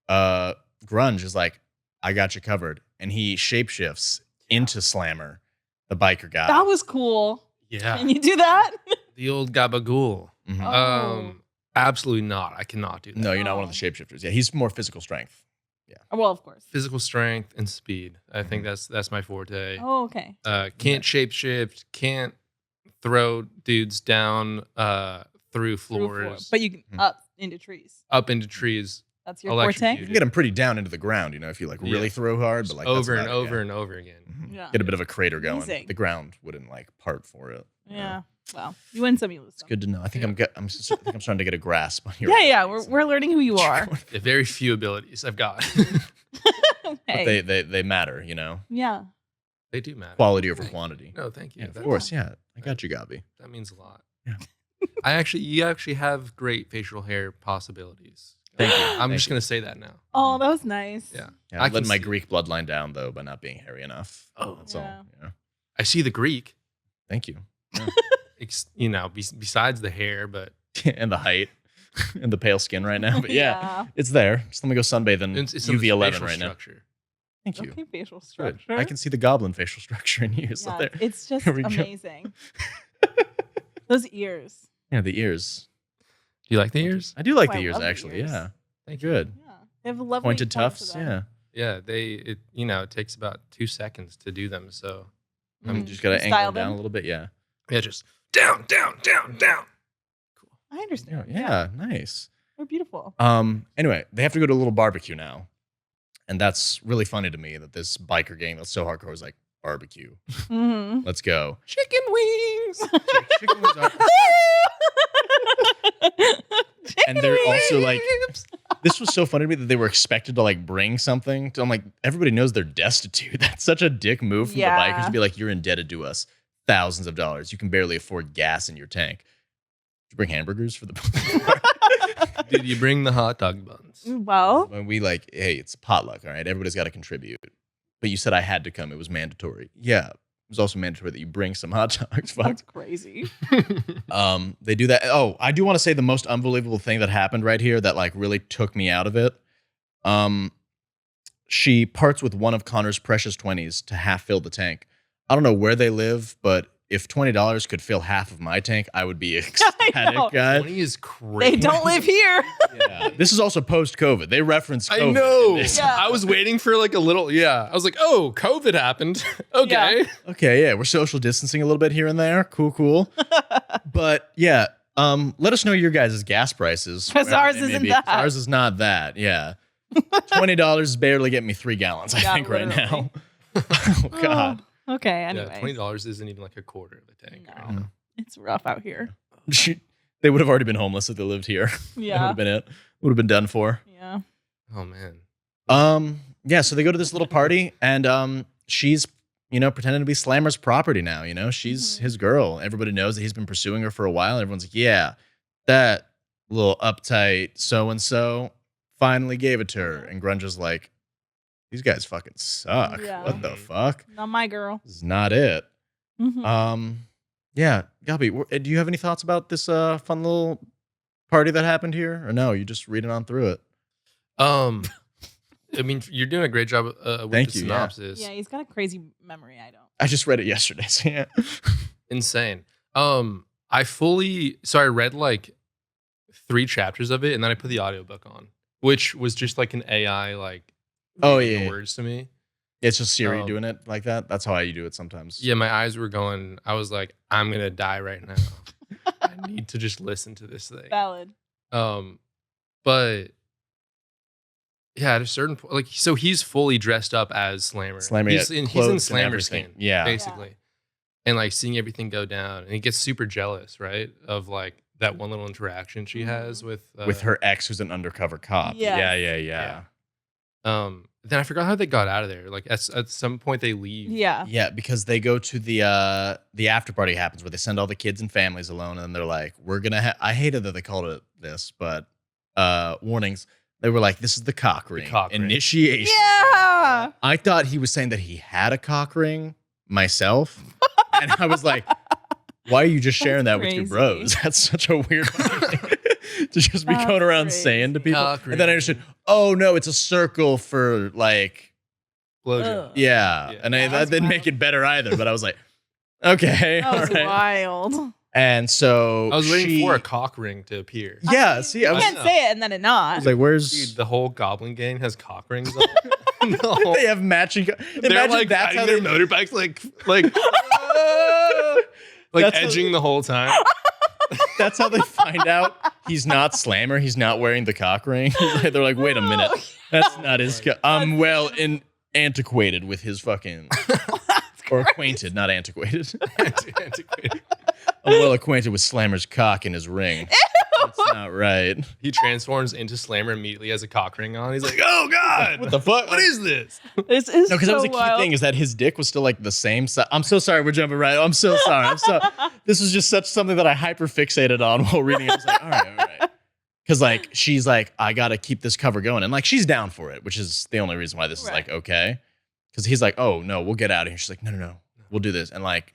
Grunge is like, I got you covered. And he shapeshifts into Slammer, the biker guy. That was cool. Yeah. Can you do that? The old gabagool. Mhm. Oh. Absolutely not. I cannot do that. No, you're not one of the shapeshifters. Yeah, he's more physical strength. Well, of course. Physical strength and speed. I think that's my forte. Oh, okay. Can't shapeshift. Can't throw dudes down through Through floor. floors, But you can Mhm. up into trees. up into trees, That's your Electrocute. forte. You can get him pretty down into the ground, if you like really Yeah. throw hard, but like that's over and about it, over yeah. and over again. Mhm. Yeah. Get a bit of a crater going. Amazing. The ground wouldn't like part for it. Yeah. Well, you win some, you lose It's some. good to know. I think I think I'm starting to get a grasp on your. Yeah, yeah. We're learning who you are. The very few abilities I've got. Hey. But they matter, Yeah. They do matter. Quality over quantity. No, thank you. Yeah, of That- course, yeah. I got you, Gobby. That means a lot. Yeah. You actually have great facial hair possibilities. Thank you. I'm Thank just you. gonna say that now. Oh, that was nice. Yeah. Yeah, I I let can my see- Greek bloodline down though by not being hairy enough. Oh. That's Yeah. all. Yeah. I see the Greek. Thank you. Besides the hair, but And the height and the pale skin right now. But yeah, it's there. Just let me go sunbathe in it's in the UV11 facial right now. structure. Thank you. Okay, facial Good. structure. I can see the goblin facial structure in you. So Yeah, there. it's just Here we go. amazing. Those ears. Yeah, the ears. Do you like the ears? I do like Oh, the I ears love the actually. ears. Yeah. Thank you. Good. Yeah. They have lovely pointed points to tufts. them. Yeah. Yeah, it takes about 2 seconds to do them. So You just gotta You angle style them down them? a little bit. Yeah. yeah, just down. I understand. Yeah. Nice. They're beautiful. Anyway, they have to go to a little barbecue now. And that's really funny to me that this biker gang that's so hardcore is like, barbecue. Mm-hmm. Let's go. Chicken wings. Chicken wings are- and they're also like, this was so funny to me that they were expected to like bring something. I'm like, everybody knows they're destitute. That's such a dick move from the bikers to be like, you're indebted to us thousands of dollars. You can barely afford gas in your tank. Did you bring hamburgers for the Did you bring the hot dog buns? Well, when we like, hey, it's a potluck, all right? Everybody's got to contribute. But you said I had to come. It was mandatory. Yeah. It was also mandatory that you bring some hot dogs. Fuck. that's crazy. They do that. Oh, I do want to say the most unbelievable thing that happened right here that like really took me out of it. She parts with one of Connor's precious 20s to half fill the tank. I don't know where they live, but if $20 could fill half of my tank, I would be ecstatic, know. guys. 20 is crazy. They don't live here. Yeah. This is also post-COVID. They reference COVID. I in know. this. Yeah. I was waiting for like a little. Yeah, I was like, oh, COVID happened. Okay. Yeah. Okay, yeah, we're social distancing a little bit here and there. Cool. But yeah, let us know your guys' gas prices. 'Cause wherever ours they may isn't be, that. 'cause ours is not that. Yeah, $20 is barely getting me 3 gallons. I Yeah, think right now. literally. Oh God, Okay. Yeah, Anyway, $20 isn't even like a quarter of a tank. No. Right now. it's rough out here. they would have already been homeless if they lived here. That would Yeah. have been it. Would have been done for. Yeah. Oh man. Yeah. So they go to this little party, and she's pretending to be Slammer's property now. She's his girl. Everybody knows that he's been pursuing her for a while. And everyone's like, yeah, that little uptight so and so finally gave it to her. And Grunge is like, these guys fucking suck. Yeah. What the fuck? Not my girl. This is not it. Mhm. Yeah, Gobby, do you have any thoughts about this fun little party that happened here, or no? You just reading on through it. I mean, you're doing a great job with Thank the you, yeah. synopsis. Yeah, he's got a crazy memory. I don't. I just read it yesterday. So yeah. Insane. I read like 3 chapters of it, and then I put the audiobook on, which was just like an AI like Oh, reading the yeah. words to me. It's just Siri Um, doing it like that. That's how I do it sometimes. Yeah, my eyes were going. I was like, I'm gonna die right now. I need to just listen to this thing. Valid. But yeah, at a certain point, like, so he's fully dressed up as Slammer. Slammer, He's yeah, in clothes and Slammer everything. skin, Yeah. basically, and like seeing everything go down, and he gets super jealous, right, of like that one little interaction she has with With her ex, who's an undercover cop. Yes. Yeah. Then I forgot how they got out of there. Like at some point they leave. Yeah. Yeah, because they go to the after party happens where they send all the kids and families alone, and they're like, "We're gonna." I hated that they called it this, but warnings. They were like, "This is the cock ring cock ring. initiation." Yeah. I thought he was saying that he had a cock ring myself, and I was like, "Why are you just sharing that with your crazy. bros?" That's such a weird thing to just be That's going around crazy. saying to people. Cock And then I ring. understood. Oh no, it's a circle for like. Blowjob. Ugh. Yeah, Yeah. and Yeah, that that's didn't make it better either. But I was like, okay, That was all right. wild. And so I was waiting she- for a cock ring to appear. Yeah, see, I You was, can't say it and then it I not. was like, where's Dude, the whole Goblin gang has cock rings on. No. they have matching? They're Imagine like that's how riding they. their motorbikes, like That's how- edging the whole time. That's how they find out he's not Slammer. He's not wearing the cock ring. They're like, wait a minute, that's not his. I'm well antiquated with his fucking. Or acquainted, not antiquated. Antiquated. I'm well acquainted with Slammer's cock and his ring. That's not right. He transforms into Slammer immediately as a cock ring on. He's like, oh God, What the fuck? what is this? This is No, because that was so a key wild. thing is that his dick was still like the same size. I'm so sorry, we're jumping right. I'm so sorry. This was just such something that I hyper fixated on while reading. I was like, all right. Because like she's like, I gotta keep this cover going, and like she's down for it, which is the only reason why this is Right. like okay. Because he's like, oh no, we'll get out of here. She's like, no, we'll do this, and like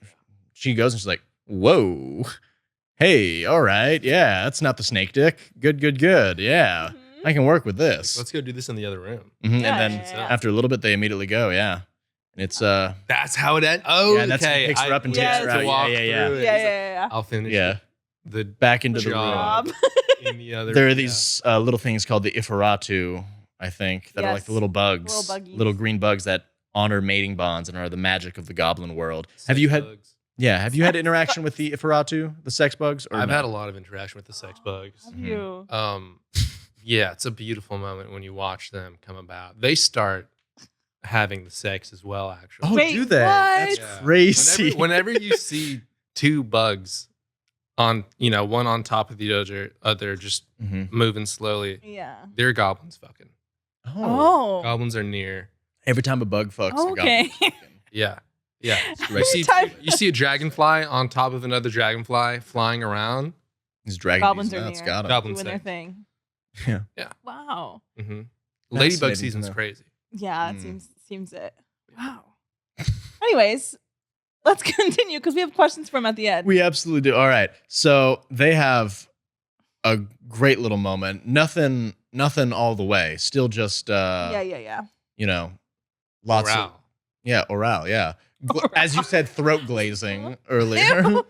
she goes and she's like, whoa, hey, all right, yeah, that's not the snake dick. Good, yeah, Mhm. I can work with this. Let's go do this in the other room. Mhm, Yeah, and then yeah. after a little bit, they immediately go, yeah, and it's That's how it ends. Oh, Yeah, that's okay. he picks her up and takes her out. Yeah. through it. Yeah, He's like, yeah. I'll finish yeah. the Back into the room. Job. Rob. in the other. There are yeah. these little things called the Ifaratu, I think, that are like the Yes. little bugs, Little buggies. little green bugs that honor mating bonds and are the magic of the goblin world. Have you had interaction with the Iferatu, the sex bugs? Or I've no? had a lot of interaction with the sex bugs. Have you? Yeah, it's a beautiful moment when you watch them come about. They start having the sex as well, actually. Oh, Wait, do they? what? That's Yeah. crazy. Whenever you see two bugs on, one on top of the other just Mhm. moving slowly, Yeah. they're goblins fucking. Oh. Goblins are near. Every time a bug fucks, the Okay. goblin's fucking. Yeah. Yeah. Every time- You see a dragonfly on top of another dragonfly flying around. He's dragging Goblins these are nuts. near. Got him. Goblin Doing their sex. thing. Yeah. Wow. Mm-hmm. Ladybug Fascinating season's to know. crazy. Yeah, it Mm. seems it. Wow. Anyways, let's continue because we have questions from at the end. We absolutely do. All right. So they have a great little moment. Nothing all the way. Still just yeah. lots of Morale. oral, yeah. As you said, throat glazing earlier. Ew.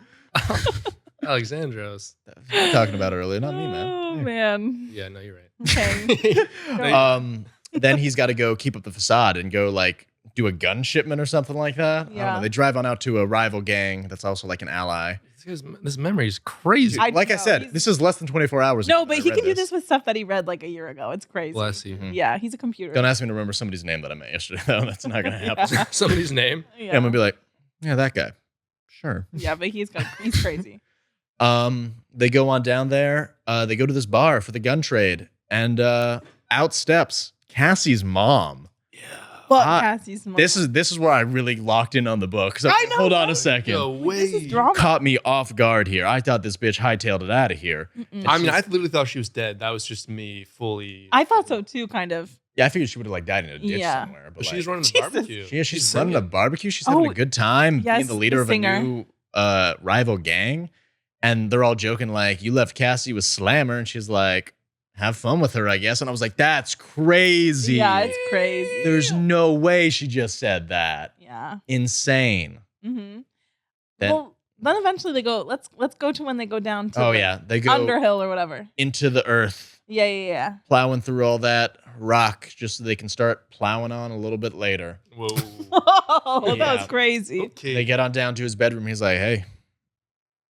Alexandros. We were talking about earlier, not me, Oh man. man. Yeah, no, you're right. Okay. Then he's got to go keep up the facade and go like do a gun shipment or something like that. I don't Yeah. know. They drive on out to a rival gang that's also like an ally. This memory is crazy. I Like I know, said, he's- this is less than 24 hours ago No, that but I he read can do this with stuff that he read like a year ago. It's crazy. Bless you. Mhm. Yeah, he's a computer. Don't ask me to remember somebody's name that I met yesterday, though. That's not going to happen. Yeah. Somebody's name. Yeah. Yeah, I'm going to be like, yeah, that guy. Sure. Yeah, but he's crazy. They go on down there. They go to this bar for the gun trade, and out steps Cassie's mom. But Ah, Cassie's mom. This is where I really locked in on the book. So I know, hold on a right? second. No This is way. drama. Caught me off guard here. I thought this bitch hightailed it out of here. Mm-mm. I mean, I literally thought she was dead. That was just me fully. I thought so too, kind of. Yeah, I figured she would have like died in a ditch Yeah. somewhere. But She's like, running the Jesus. barbecue. yeah, she's running a singing. barbecue. She's having Oh, a good time yes, being the leader the of singer. a new rival gang. And they're all joking like, you left Cassie with Slammer. And she's like, have fun with her, I guess. And I was like, that's crazy. Yeah, it's crazy. There's no way she just said that. Yeah. Insane. Mm-hmm. Then- Well, then eventually they go. Let's go to when they go down to Oh, the yeah. They go Underhill or whatever. into the earth, Yeah. plowing through all that rock just so they can start plowing on a little bit later. Whoa. Oh, that Yeah. was crazy. Okay. They get on down to his bedroom. He's like, hey,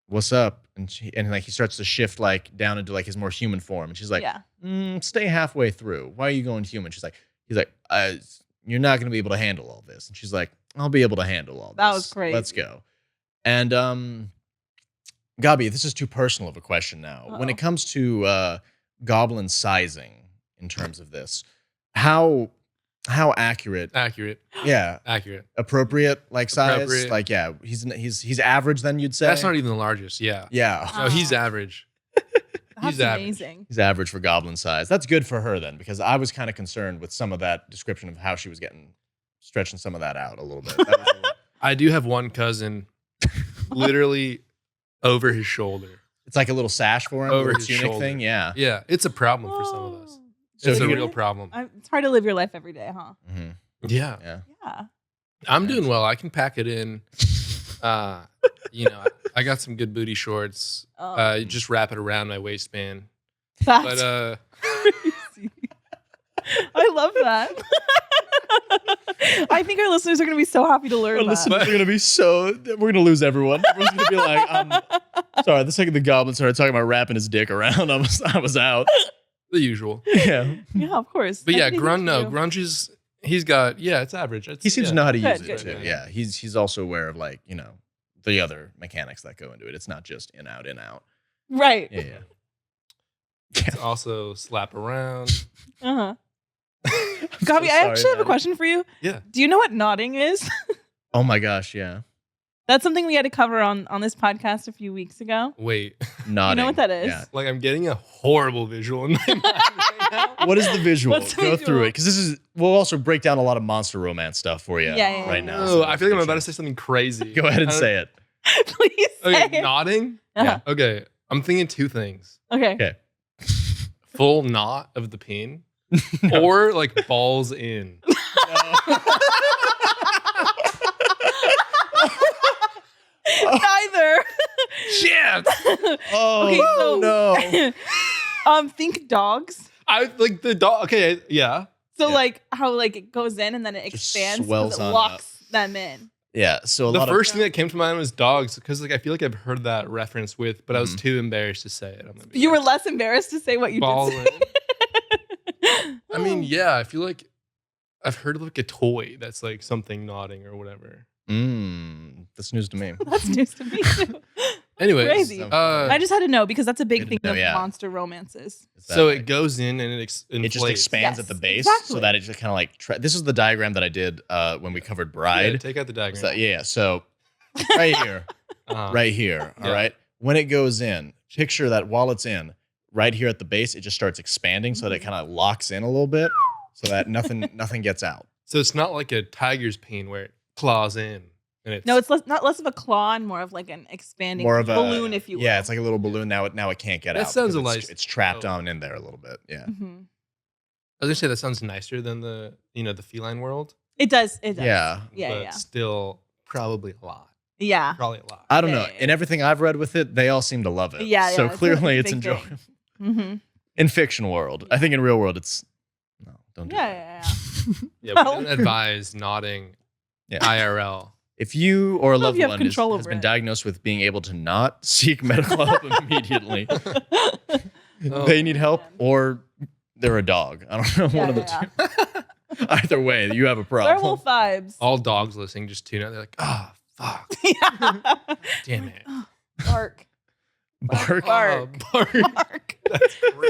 what's up? And like he starts to shift like down into like his more human form. And she's like, Yeah. stay halfway through. Why are you going human? He's like, you're not going to be able to handle all this. And she's like, I'll be able to handle all this. That was crazy. Let's go. And Gobby, this is too personal of a question now. When Uh-oh. it comes to goblin sizing in terms of this, how accurate? Accurate. Yeah, Accurate. appropriate like size. Appropriate. Like yeah, he's average. Then you'd say That's not even the largest. Yeah. Yeah, No, he's Oh. average. That's He's average. amazing. he's average for goblin size. That's good for her then, because I was kind of concerned with some of that description of how she was getting stretching some of that out a little bit. That was a little- I do have one cousin literally over his shoulder. it's like a little sash for him, Over little his tunic shoulder. thing. Yeah. Yeah, it's a problem for some of us. Oh. So It's if a you- real problem. It's hard to live your life every day, huh? Mhm. Yeah. Yeah. Yeah. I'm doing well. I can pack it in. I got some good booty shorts. Oh, Just wrap it around my waistband. that's But crazy. I love that. I think our listeners are going to be so happy to learn Our that. listeners are gonna be we're gonna lose everyone. Everyone's gonna be like, sorry. The second the goblin started talking about wrapping his dick around, I was out. the usual. Yeah. Yeah, of course. But yeah, Everything grunge. you No, do. grunge is. He's got. Yeah, it's average. He seems to know how to use Good, it good, too. good. Yeah. He's also aware of like the other mechanics that go into it. It's not just in out. Right. Yeah. Yeah. It's also slap around. Uh-huh. I'm Gobby, so I sorry, actually have a Maddie. question for you. Yeah. Do you know what nodding is? Oh my gosh. Yeah. That's something we had to cover on this podcast a few weeks ago. Wait, Nodding. what that is? Yeah. like I'm getting a horrible visual in my mind right now. What is the visual? What's the Go visual? through it because we'll also break down a lot of monster romance stuff for you Yeah, right now. No, I feel like I'm about to say something crazy. Go ahead and I don't- say it. Please say Okay, it. nodding. Uh-huh. Okay, I'm thinking two things: Okay. Okay. full knot of the peen, or like balls in. Neither. Shit! Oh Okay, so- no. Think dogs. I I like the dog. Okay, yeah. So Yeah. like how like it goes in and then it Just expands swells because it on locks them in. Yeah. So a The lot first thing that came to mind was dogs, because like I feel like I've heard that reference with, but I was Mhm. too embarrassed to say it. I'm gonna be You were like, less embarrassed to say what you Ballin'. did say. I mean, yeah, I feel like I've heard of like a toy that's like something nodding or whatever. that's news to me. That's news to me too. Anyways, Crazy. I just had to know because that's a big Good thing to know, of yeah. monster romances. It's that so way. it goes in and it It just inflates. expands Yes, at the base exactly. so that it just kind of like this is the diagram that I did when we covered Bride. Yeah, take out the diagram. So, yeah, so right here, right here, all Yeah. right. When it goes in, picture that while it's in, right here at the base, it just starts expanding so that it kind of locks in a little bit, so that nothing gets out. So it's not like a tiger's pain where it claws in and it's No, it's not less of a claw and more of like an expanding More of a balloon, if you will. Yeah, it's like a little balloon. Now it can't get That out. sounds because a it's, nice- it's trapped oh. on in there a little bit. Yeah. Mhm. I was gonna say that sounds nicer than the the feline world. It does. It does. Yeah. Yeah. but Yeah. still probably a lot. Yeah. Probably a lot. I don't Yeah, know. yeah, yeah. In everything I've read with it, they all seem to love it. Yeah, So yeah, it's clearly a it's big thing. enjoyable. Mm-hmm. In fiction world. I think in real world it's no, don't do Yeah, that. yeah, yeah. Yeah, we don't advise nodding Yeah. IRL. If you or a Well, if loved you have one control has over been it. diagnosed with being able to not seek medical help immediately, Oh, they need help man. or they're a dog. I don't know, Yeah, one of the yeah, two. Either way, you have a problem. Werewolf vibes. All dogs listening just tune out. They're like, ah, fuck, Yeah. damn it. Bark. Bark. Bark. Bark. Bark.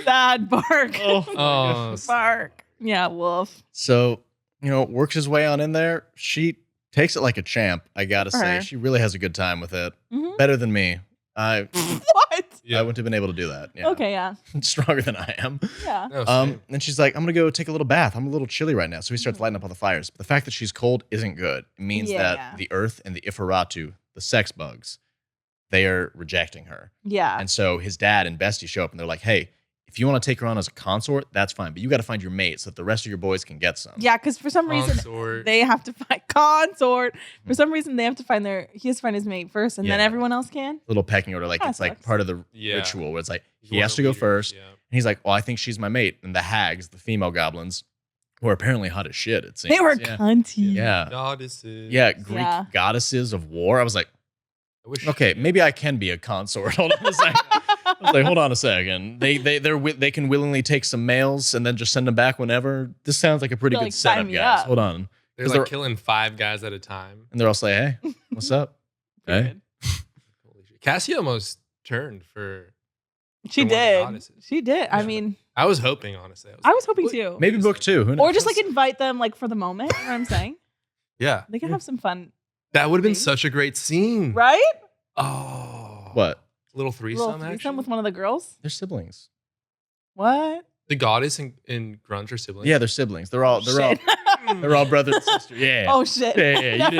Sad bark. Oh, Bark. Yeah, wolf. So, works his way on in there. She takes it like a champ, I gotta For say. her. She really has a good time with it. Mhm. Better than me. I What? yeah. wouldn't have been able to do that. Yeah. Okay, yeah. Stronger than I am. Yeah. No, same. And she's like, I'm gonna go take a little bath. I'm a little chilly right now. So he starts lighting up all the fires. But the fact that she's cold isn't good. It means Yeah. that the earth and the Ifaratu, the sex bugs, they are rejecting her. Yeah. And so his dad and Bestie show up and they're like, hey, if you want to take her on as a consort, that's fine. But you got to find your mate so that the rest of your boys can get some. Yeah, because for some reason Consort. they have to find consort. For some reason they have to find he has to find his mate first, and then Yeah. everyone else can. Little pecking order. Like That it's like sucks. part of the Yeah. ritual where it's like He's he one has of to the go leaders, first. yeah. And he's like, well, I think she's my mate. And the hags, the female goblins, who are apparently hot as shit, it seems. They were yeah. cunty. Yeah. Goddesses. Yeah, Greek Yeah. goddesses of war. I was like, I wish okay, maybe I can be a consort. Hold on a second. I was like, hold on a second. They can willingly take some males and then just send them back whenever. This sounds like a pretty They're good like, sign setup, me guys. up. Hold on. they're 'Cause like they're- killing 5 guys at a time. And they're all like, hey, what's up? Hey. Holy shit. Cassie almost turned for. She For one of the did. goddesses. She did. I Yeah. mean, I was hoping, honestly. I was hoping What- too. Maybe book 2. Who knows? Or just like invite them like for the moment. You know what I'm saying? Yeah, They can have some fun, that would have been Maybe. such a great scene. right? Oh, What? Little A threesome, little threesome actually. with one of the girls. They're siblings. What? The goddess and Grunge are siblings. Yeah, they're siblings. They're all Shit. they're all brother and sister. Yeah. Oh shit. Yeah, yeah, you Never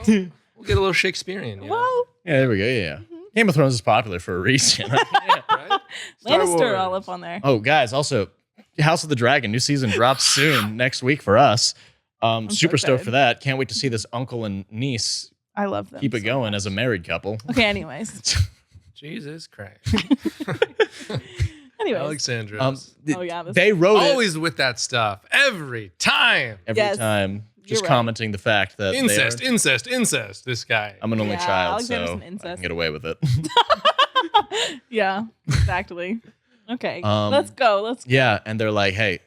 didn't- mind. We'll get a little Shakespearean. You know? Well, Yeah, there we go. Yeah. Game of Thrones is popular for a reason. Yeah. Right? Star Lannister all Wars. up on there. Oh, guys, also House of the Dragon new season drops soon next week for us. so Super stoked excited. for that. Can't wait to see this uncle and niece I love them. keep it so going much. as a married couple. Okay, anyways. Jesus Christ. Anyways. Alexandros. Oh, yeah, this- They wrote it Always with that stuff. Every time. every Yes, time, just you're right. commenting the fact that Incest, they are, incest. This guy. I'm an only Yeah, child, Alexander's so an I incest. can get away with it. Yeah, exactly. Okay, Um, let's go. Let's go. Yeah, and they're like, "Hey,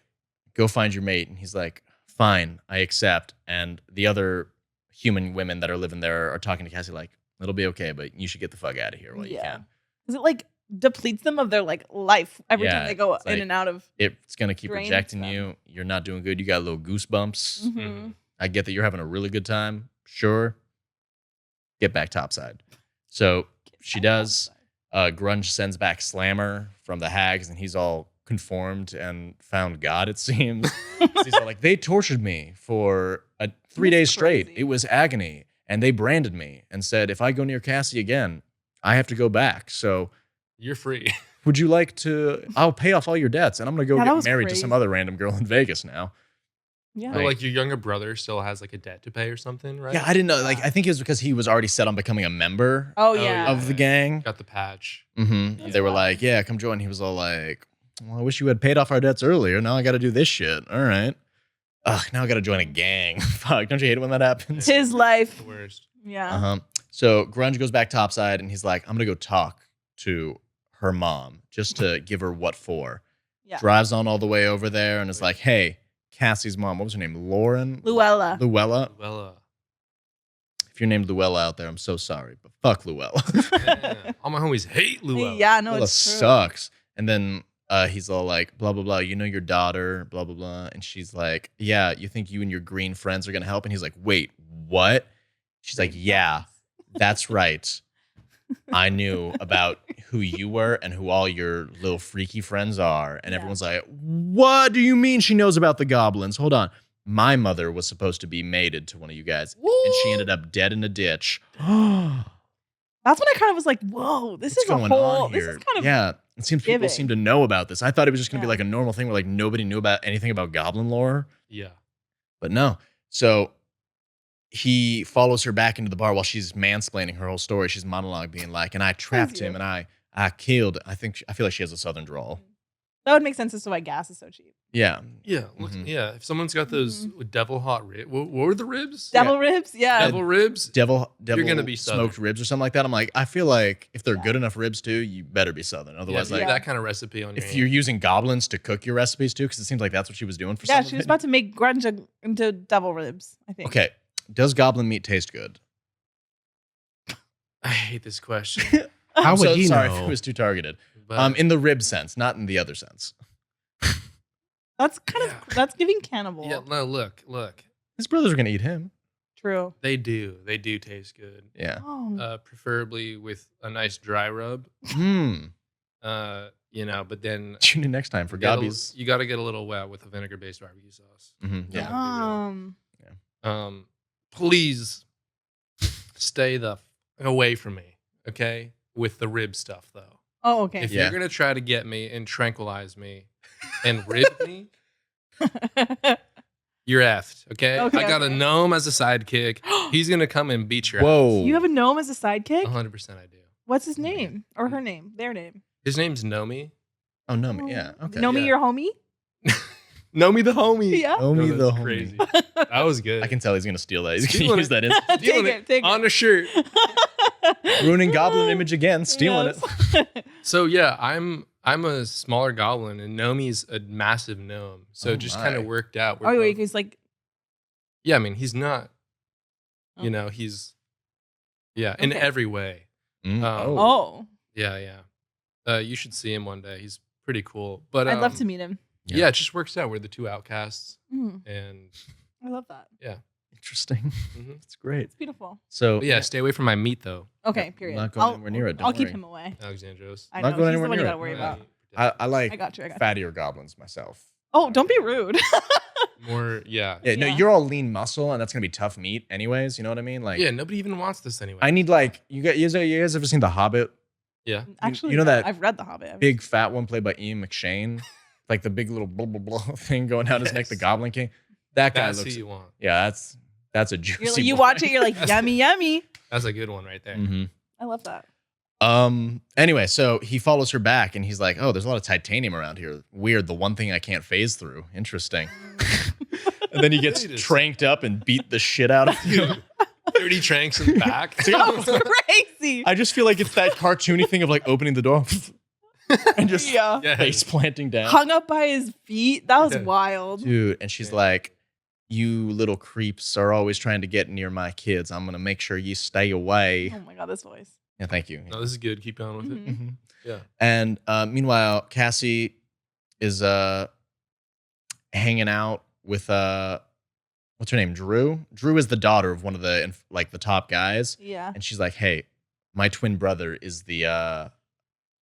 go find your mate," and he's like, "Fine, I accept." And the other human women that are living there are talking to Cassie like, "It'll be okay, but you should get the fuck out of here while you Yeah. can. Because it like depletes them of their like life every Yeah, time they go it's in like- and out of. It's gonna keep Drains rejecting them. you. You're not doing good. You got little goosebumps. Mhm. I get that you're having a really good time. Sure, get back topside." So she does. Grunge sends back Slammer from the hags, and he's all conformed and found God, it seems. 'Cause he's all like, they tortured me for 3 days straight. crazy. It was agony. And they branded me and said, if I go near Cassie again, I have to go back. So You're free. would you like to, I'll pay off all your debts and I'm going to go Yeah, that get was married to some crazy. other random girl in Vegas now. Yeah. But, like your younger brother still has like a debt to pay or something, right? Yeah, I didn't know. Like, I think it was because he was already set on becoming a member Oh Oh, yeah. yeah. of the gang. Got the patch. Mm-hmm. That's They were wild. like, yeah, come join. He was all like, Well, I wish you had paid off our debts earlier. Now I got to do this shit. All right. Ugh, now I got to join a gang. Fuck, don't you hate it when that happens? His life. The worst. Yeah. Uh-huh. So Grunge goes back topside and he's like, I'm going to go talk to her mom just to give her what for. Yeah. Drives on all the way over there and is like, hey, Cassie's mom, what was her name? Lauren? Luella. Luella? Well, If you're named Luella out there, I'm so sorry, but fuck Luella. yeah. All my homies hate Luella. Yeah, no, Luella it's true. sucks. And then he's all like, blah, blah, blah. You know your daughter, blah, blah, blah. And she's like, yeah, you think you and your green friends are going to help? And he's like, wait, what? She's like, yeah, that's right. I knew about who you were and who all your little freaky friends are. And Yeah. everyone's like, what do you mean she knows about the goblins? Hold on. My mother was supposed to be mated to one of you guys, and she ended up dead in a ditch. That's when I kind of was like, whoa, this What's is a going whole, on this here? is kind of, Yeah, it seems people giving. seem to know about this. I thought it was just going to be Yeah. like a normal thing where like nobody knew about anything about goblin lore, Yeah. but no. So he follows her back into the bar while she's mansplaining her whole story. She's monologue being like, and I trapped him and I killed. I feel like she has a southern drawl. that would make sense as to why gas is so cheap. Yeah. Yeah. Look, Mhm. yeah. If someone's got those devil hot ribs, what were the ribs? Devil ribs? Yeah. Devil ribs. Devil gonna be smoked Southern. ribs or something like that. I'm like, I feel like if they're Yeah. good enough ribs too, you better be southern. Otherwise, Yeah, like that kind of recipe on your if you're using goblins to cook your recipes too, because it seems like that's what she was doing for Yeah, some she of was it. about to make grunge into devil ribs, I think. Okay. Does goblin meat taste good? I hate this question. How I'm would so he sorry know? if it was too targeted. But In the rib sense, not in the other sense. That's kind Yeah. of, that's giving cannibal. yeah, no, look. His brothers are gonna eat him. True. They do taste good. Yeah. Oh, Preferably with a nice dry rub. But then Tune in next time for get a- Gobby's. you got to get a little wet with a vinegar-based barbecue sauce. Yeah. Yeah. Please stay the away from me, okay? With the rib stuff, though. Oh, okay. If Yeah. you're gonna try to get me and tranquilize me and rib me, you're effed, okay? Okay, I got a okay. gnome as a sidekick. He's gonna come and beat your Whoa. You have a gnome as a sidekick? ass. 100% I do. What's his name? Or her name? Their name? His name's Nomi. Oh no, yeah. Okay. Know me, yeah. your homie? Nomi the homie. Yeah. Oh, me No, the that's homie. crazy. That was good. I can tell he's gonna steal that. He's Stealing gonna use it. that in. Take Stealing it, take on it. a shirt. Ruining goblin image again, stealing it. it. So yeah, I'm a smaller goblin and Nomi's a massive gnome. So Oh it just kind my. of worked out. We're Oh, wait, both- he's like, yeah, I mean, he's not, Oh. you know, he's, yeah, in Okay. every way. Mm, oh, Yeah. You should see him one day. He's pretty cool. But I'd love to meet him. Yeah, it just works out. We're the two outcasts. Mm, And I love that. Interesting. mhm. It's great. It's beautiful. So But yeah, stay away from my meat, though, Okay, period. not going anywhere near it, don't I'll keep worry. him away. Alexandros. I Not know. going He's the anywhere one you near gotta it. worry about. I like I got you. fattier goblins myself. Oh, don't be rude. More, yeah. Yeah, no, Yeah. you're all lean muscle, and that's gonna be tough meat, anyways. You know what I mean? Like, Yeah, nobody even wants this anyway. I need like you guys ever seen The Hobbit? yeah. Actually, you know no, that I've read The Hobbit. Big fat one played by Ian McShane, like the big little blah blah blah thing going down his neck, the Yes. Goblin King. That guy That's looks. who you want. Yeah, that's a juicy. You're like, you boy. watch it, you're like, yummy, yummy. That's a good one right there. Mhm. I love that. Anyway, so he follows her back and he's like, oh, there's a lot of titanium around here. Weird. The one thing I can't phase through. Interesting. And then he gets Wait a tranked up and beat the shit out of you. 30 tranks in the back. That was crazy. I just feel like it's that cartoony thing of like opening the door and just Yeah. Yeah. face planting down. Hung up by his feet. That was Yeah. wild. Dude, and she's Yeah. like, you little creeps are always trying to get near my kids. I'm going to make sure you stay away. Oh my god, this voice. Yeah, thank you. No, this is good. Keep going with it. Mhm. Mhm. Yeah. And meanwhile, Cassie is hanging out with what's her name? Drew. Drew is the daughter of one of the like the top guys, Yeah. and she's like, "Hey, my twin brother is the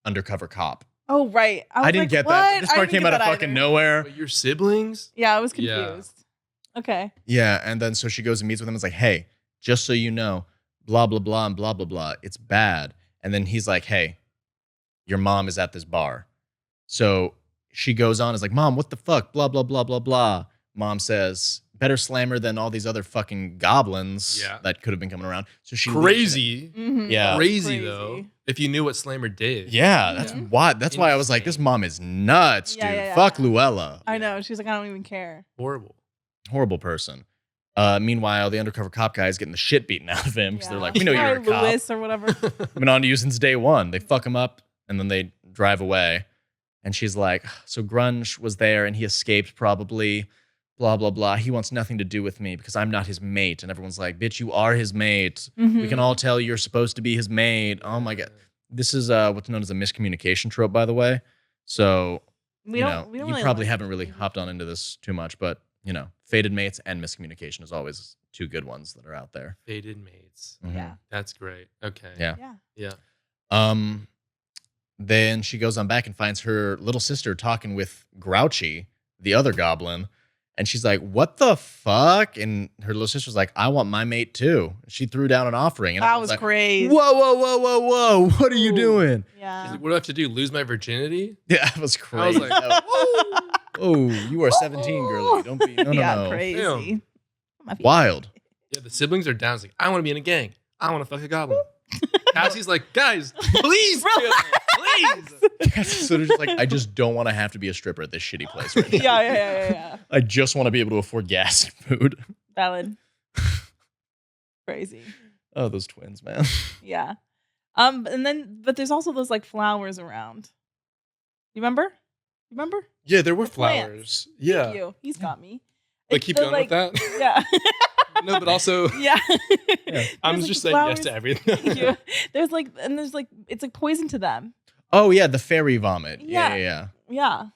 undercover cop." Oh right. I was didn't like, get what? that. This I part didn't came get out of that fucking either. nowhere. But your siblings? Yeah, I was Yeah. confused. Okay. Yeah, and then so she goes and meets with him. And is like, "Hey, just so you know, blah blah blah and blah blah blah. It's bad." And then he's like, "Hey, your mom is at this bar." So she goes on, is like, "Mom, what the fuck? Blah blah blah blah blah." Mom says, better slammer than all these other fucking goblins Yeah. that could have been coming around. So she Crazy. Mhm. Yeah. Crazy though. If you knew what Slammer did. Yeah, that's Mhm. why. That's why I was like, this Insane. mom is nuts, Yeah, dude. yeah, yeah. Fuck Luella. I know. She's like, I don't even care. Horrible. Horrible person. Meanwhile, the undercover cop guy is getting the shit beaten out of him because they're like, we know Sorry, you're a cop. Lewis or whatever. Been on to you since day one. They fuck him up and then they drive away. And she's like, so Grunge was there and he escaped probably, blah, blah, blah. He wants nothing to do with me because I'm not his mate. And everyone's like, bitch, you are his mate. We can all tell you're supposed to be his mate. Oh my God. This is what's known as a miscommunication trope, by the way. So, We don't you really probably like haven't really it. hopped on into this too much, but, fated mates and miscommunication is always two good ones that are out there. Fated mates. Mhm. Yeah. That's great. Okay. Yeah. Yeah. Yeah. Then she goes on back and finds her little sister talking with Grouchy, the other goblin. And she's like, what the fuck? And her little sister's like, I want my mate too. She threw down an offering. And That everyone's was like, crazy. whoa, whoa, whoa, whoa, whoa. What are you Ooh. doing? She's Yeah. like, what do I have to do? Lose my virginity? Yeah, that was I crazy. was like, Oh, you are 17, girlie. Don't be, no, yeah, no. crazy. Damn. My feet. Wild. yeah, the siblings are down. It's like, I want to be in a gang. I want to fuck a goblin. Cassie's like, guys, please, please. So they're just like, I just don't want to have to be a stripper at this shitty place right now. Yeah. I just want to be able to afford gas and food. Valid. Crazy. Oh, those twins, man. Yeah. But there's also those like flowers around. You remember? Yeah, there were The plants. flowers. Thank Yeah. you. He's got me. Like, It's keep the, going with that. Yeah. No, but also, Yeah. I'm There's, just like, saying yes to flowers. everything. Yeah. There's it's like poison to them. Oh, yeah, the fairy vomit. Yeah. Yeah. Yeah.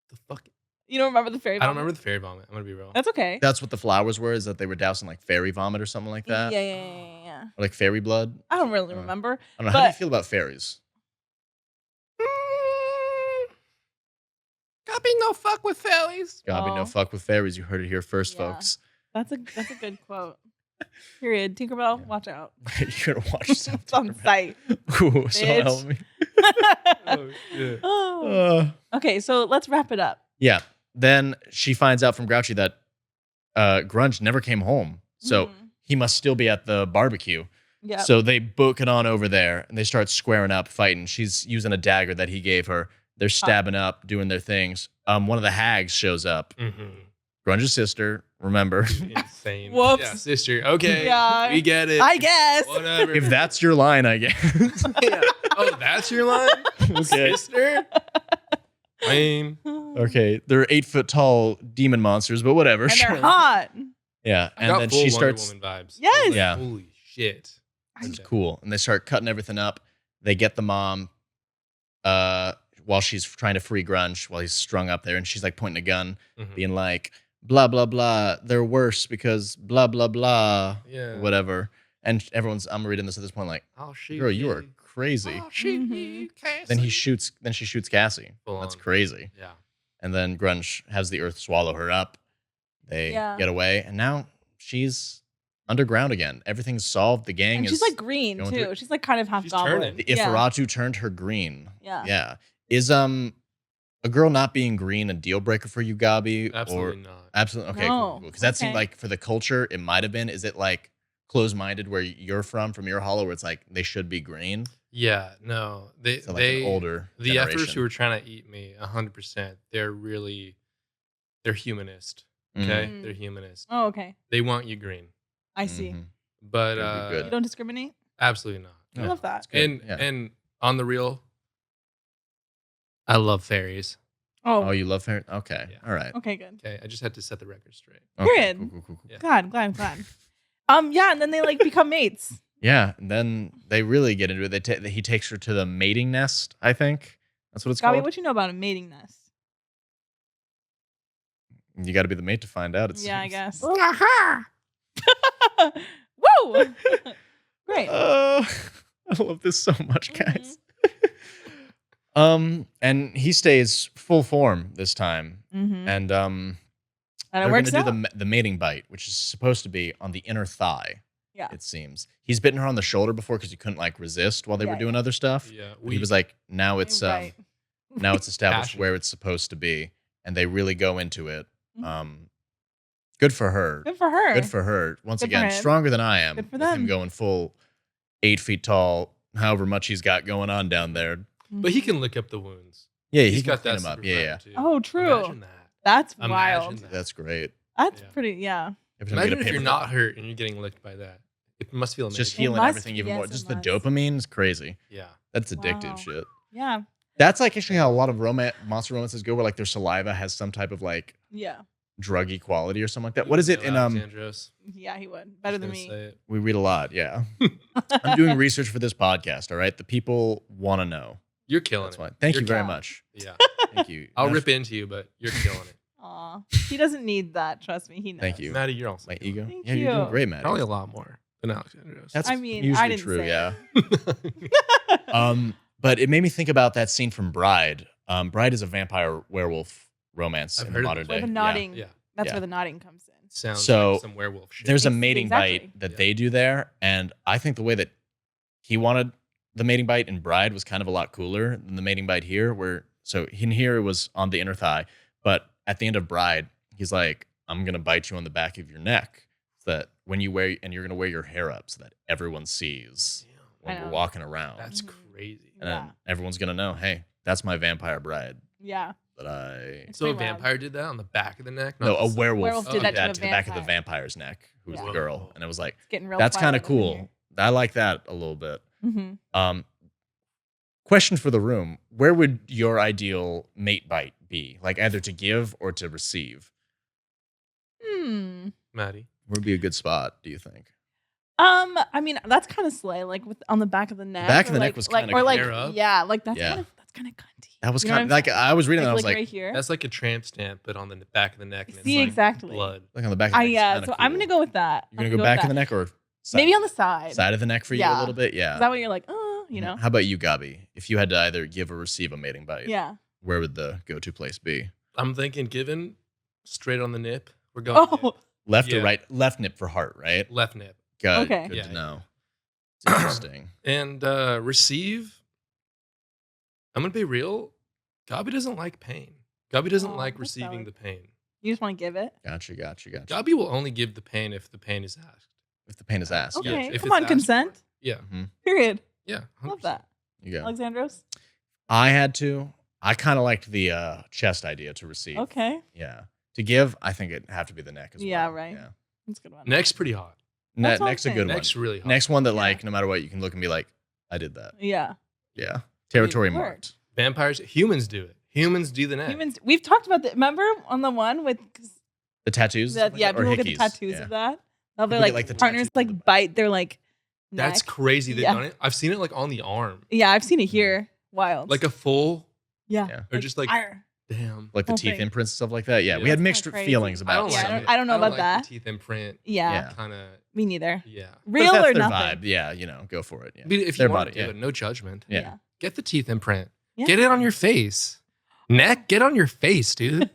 The fuck? You don't remember the fairy I don't vomit? remember the fairy vomit. I'm gonna be real. That's okay. That's what the flowers were, is that they were dousing like fairy vomit or something like that. Yeah. Or like fairy blood. I don't really Uh, remember. I don't know. How do you But- feel about fairies? Gobby, no fuck with fairies. Gobby, no Oh. fuck with fairies. You heard it here first, Yeah. folks. That's a good quote. Period. Tinkerbell, watch out. You're gonna watch yourself. It's on site. Ooh, so Bitch. help me. Oh, yeah. Oh. Okay, so let's wrap it up. Yeah. Then she finds out from Grouchy that Grunge never came home. So Mhm. he must still be at the barbecue. Yeah. So they book it on over there and they start squaring up, fighting. She's using a dagger that he gave her. They're stabbing up, doing their things. One of the hags shows up. Mm-hmm. Grunge's sister, remember. Insane. Whoops. Yeah, sister. Okay. Yeah. We get it. I guess. Whatever. If that's your line, I guess. Yeah. Oh, that's your line? Okay. Sister? Lame. Okay. They're 8 foot tall demon monsters, but whatever. And sure. they're hot. Yeah. I And got then full she Wonder starts. Woman vibes. Yes. I was like, Yeah. Holy shit. It's Okay. cool. And they start cutting everything up. They get the mom while she's trying to free Grunge while he's strung up there. And she's like pointing a gun, Mhm. being like, blah, blah, blah. They're worse because blah, blah, blah. Yeah. Whatever. And I'm reading this at this point like, I'll shoot girl, you are you. crazy. I'll shoot Mhm. you, Cassie. Then she shoots Cassie. Full That's on. crazy. Yeah. And then Grunge has the earth swallow her up. They Yeah. get away. And now she's underground again. Everything's solved. The gang And is. she's like green going too. through- She's like kind of half She's goblin. turning. The Yeah. Ifaratu turned her green. Yeah. Yeah. Is a girl not being green a deal breaker for you, Gobby? Absolutely Or not. absolutely okay. No. Because that seemed Okay. like for the culture, it might have been. Is it like closed-minded where you're from your hollow, where it's like they should be green? Yeah, no. They So like an older the efforts generation. who are trying to eat me 100%, they're humanist. Okay? Mm. They're humanist. Oh, okay. They want you green. I see. Mhm. But That'd be good. You don't discriminate? absolutely not. I Yeah. love that. Good, And yeah. and on the real, I love fairies. Oh, Oh, you love her? Okay. Yeah. All right. okay, good. Okay, I just had to set the record straight. Okay, Period. cool. Yeah. Glad. Yeah, and then they like become mates. Yeah, and then they really get into it. He takes her to the mating nest, I think. That's what it's Gobby, called. what you know about a mating nest? You got to be the mate to find out. It Yeah, I seems. guess. Aha! Woo! Great. I love this so much, guys. And he stays full form this time, Mm-hmm. and And they're it going works to do out. the mating bite, which is supposed to be on the inner thigh. Yeah. It seems he's bitten her on the shoulder before because he couldn't like resist while they Yeah, were doing other stuff. Yeah, But he was like, now it's Right. now it's established Passion. where it's supposed to be, and they really go into it. Mhm. Good for her. Good for her. Good for her. Once Good for again, him. stronger than I am. Good for with him them. going full 8 feet tall, however much he's got going on down there. But he can lick up the wounds. Yeah, He's he can got clean that him up. superpower, Yeah. too. Oh, true. Imagine that. That's Imagine wild. that. That's great. That's Yeah. pretty. Yeah. Every time you Imagine get a if you're paper not hurt and you're getting licked by that. It must feel it's amazing. just feeling must- everything even more. yes, Just it the must. dopamine is crazy. Yeah. That's addictive Wow. shit. Yeah. That's like actually how a lot of monster romances go, where like their saliva has some type of like Yeah. druggy quality or something like that. What is it in Alexandros. Yeah. He would better than Just me. gonna say it. We read a lot. Yeah, I'm doing research for this podcast. All right, the people want to know. You're killing That's it. fine. Thank You're you very killing it. much. Yeah. Thank you. I'll Enough- rip into you, but you're killing it. Aw. He doesn't need that. Trust me. He knows. Thank you. Maddie, you're also My killing ego. Thank yeah, you're doing you. great, it. Matt. Probably a lot more than Alexandros. That's I mean, usually I didn't true. say Yeah. it. But it made me think about that scene from Bride. Bride is a vampire werewolf romance I've in heard the of modern it. Where day. the Yeah. nodding. Yeah. That's Yeah. where the nodding comes in. Sounds So, like some werewolf shit. There's a Ex- mating exactly. bite that Yeah. they do there, and I think the way that he wanted the mating bite in Bride was kind of a lot cooler than the mating bite here. So in here it was on the inner thigh, but at the end of Bride, he's like, "I'm gonna bite you on the back of your neck, so that when you wear and you're gonna wear your hair up, so that everyone sees Damn, when I we're know. walking around, that's Mhm. crazy. and Yeah. then everyone's gonna know, hey, that's my vampire bride Yeah. that I." It's So a pretty wild. vampire did that on the back of the neck? No, Not a the side? werewolf, Werewolf did did that that to a to the back of the vampire. vampire's neck, who was Yeah. the girl, and it was like, It's getting real. that's kind of Twilight up in cool. I like that a little bit. here. Mhm. Question for the room: where would your ideal mate bite be? Like either to give or to receive? Maddie. Where would be a good spot? Do you think? I mean, that's kind of slay, like with on the back of the neck. back of or the neck like, was like, kinda or like, hair up. yeah, like that's Yeah. kind of cunty. That was You know kind of what I'm like saying? I was reading that. I was like like, right here. That's like a tramp stamp, but on the back of the neck. And it's See, like exactly. blood. like on the back. Of the neck. Yeah. So I'm gonna go with that. You're gonna go back of the neck or side, Maybe on the side. side of the neck for you a Yeah. little bit. Yeah. Is that what you're like? Oh, you know? How about you, Gobby? If you had to either give or receive a mating bite, Yeah. where would the go-to place be? I'm thinking given straight on the nip. We're going Oh, Left or Yeah. right? Left nip for heart, right? left nip. Good. Okay. Good Yeah, to yeah. know. It's interesting. And receive. I'm gonna be real. Gobby doesn't like pain. Gobby doesn't Aw, like that's receiving valid. the pain. you just want to give it? Gotcha. Gobby will only give the pain if the pain is asked. If the pain is asked, Yeah, Okay. if Come it's on, asked consent. for. Yeah. Mhm. Period. Yeah. Love 100%. that. You go. Alexandros? I had to. I kind of liked the chest idea to receive. Okay. Yeah. To give, I think it'd have to be the neck as Yeah, well. right. Yeah. That's a good one. Neck's pretty hot. That's what I'm Neck's a good saying. one. Neck's really hot. Next one that, Yeah. like, no matter what, you can look and be like, I did that. Yeah. Yeah. Territory Word. marked. Vampires, humans do it. Humans do the neck. Humans, we've talked about that. Remember on the one with The tattoos? that? Yeah, or people get the hickeys. tattoos Yeah. of that. They'll People be get, like, the partners tattoos of the like bite their like That's neck. crazy. They've Yeah. done it. I've seen it like on the arm, Yeah, I've seen it here. Wild. like a full, yeah. Yeah. or just like, Arr. damn. Like the Whole teeth thing. imprints and stuff like that. Yeah. Yeah. We had That's mixed kinda crazy. feelings I about don't Yeah, like some I of don't- I don't know about like that. The teeth imprint, Yeah. Yeah. kind of. Me neither. Yeah. But Real that's or their nothing. vibe. Yeah, go for it. Yeah. But if Their you want body, to do yeah. it, no judgment. Yeah. Get the teeth imprint. Yeah. Get it on your face. Neck, get on your face, dude.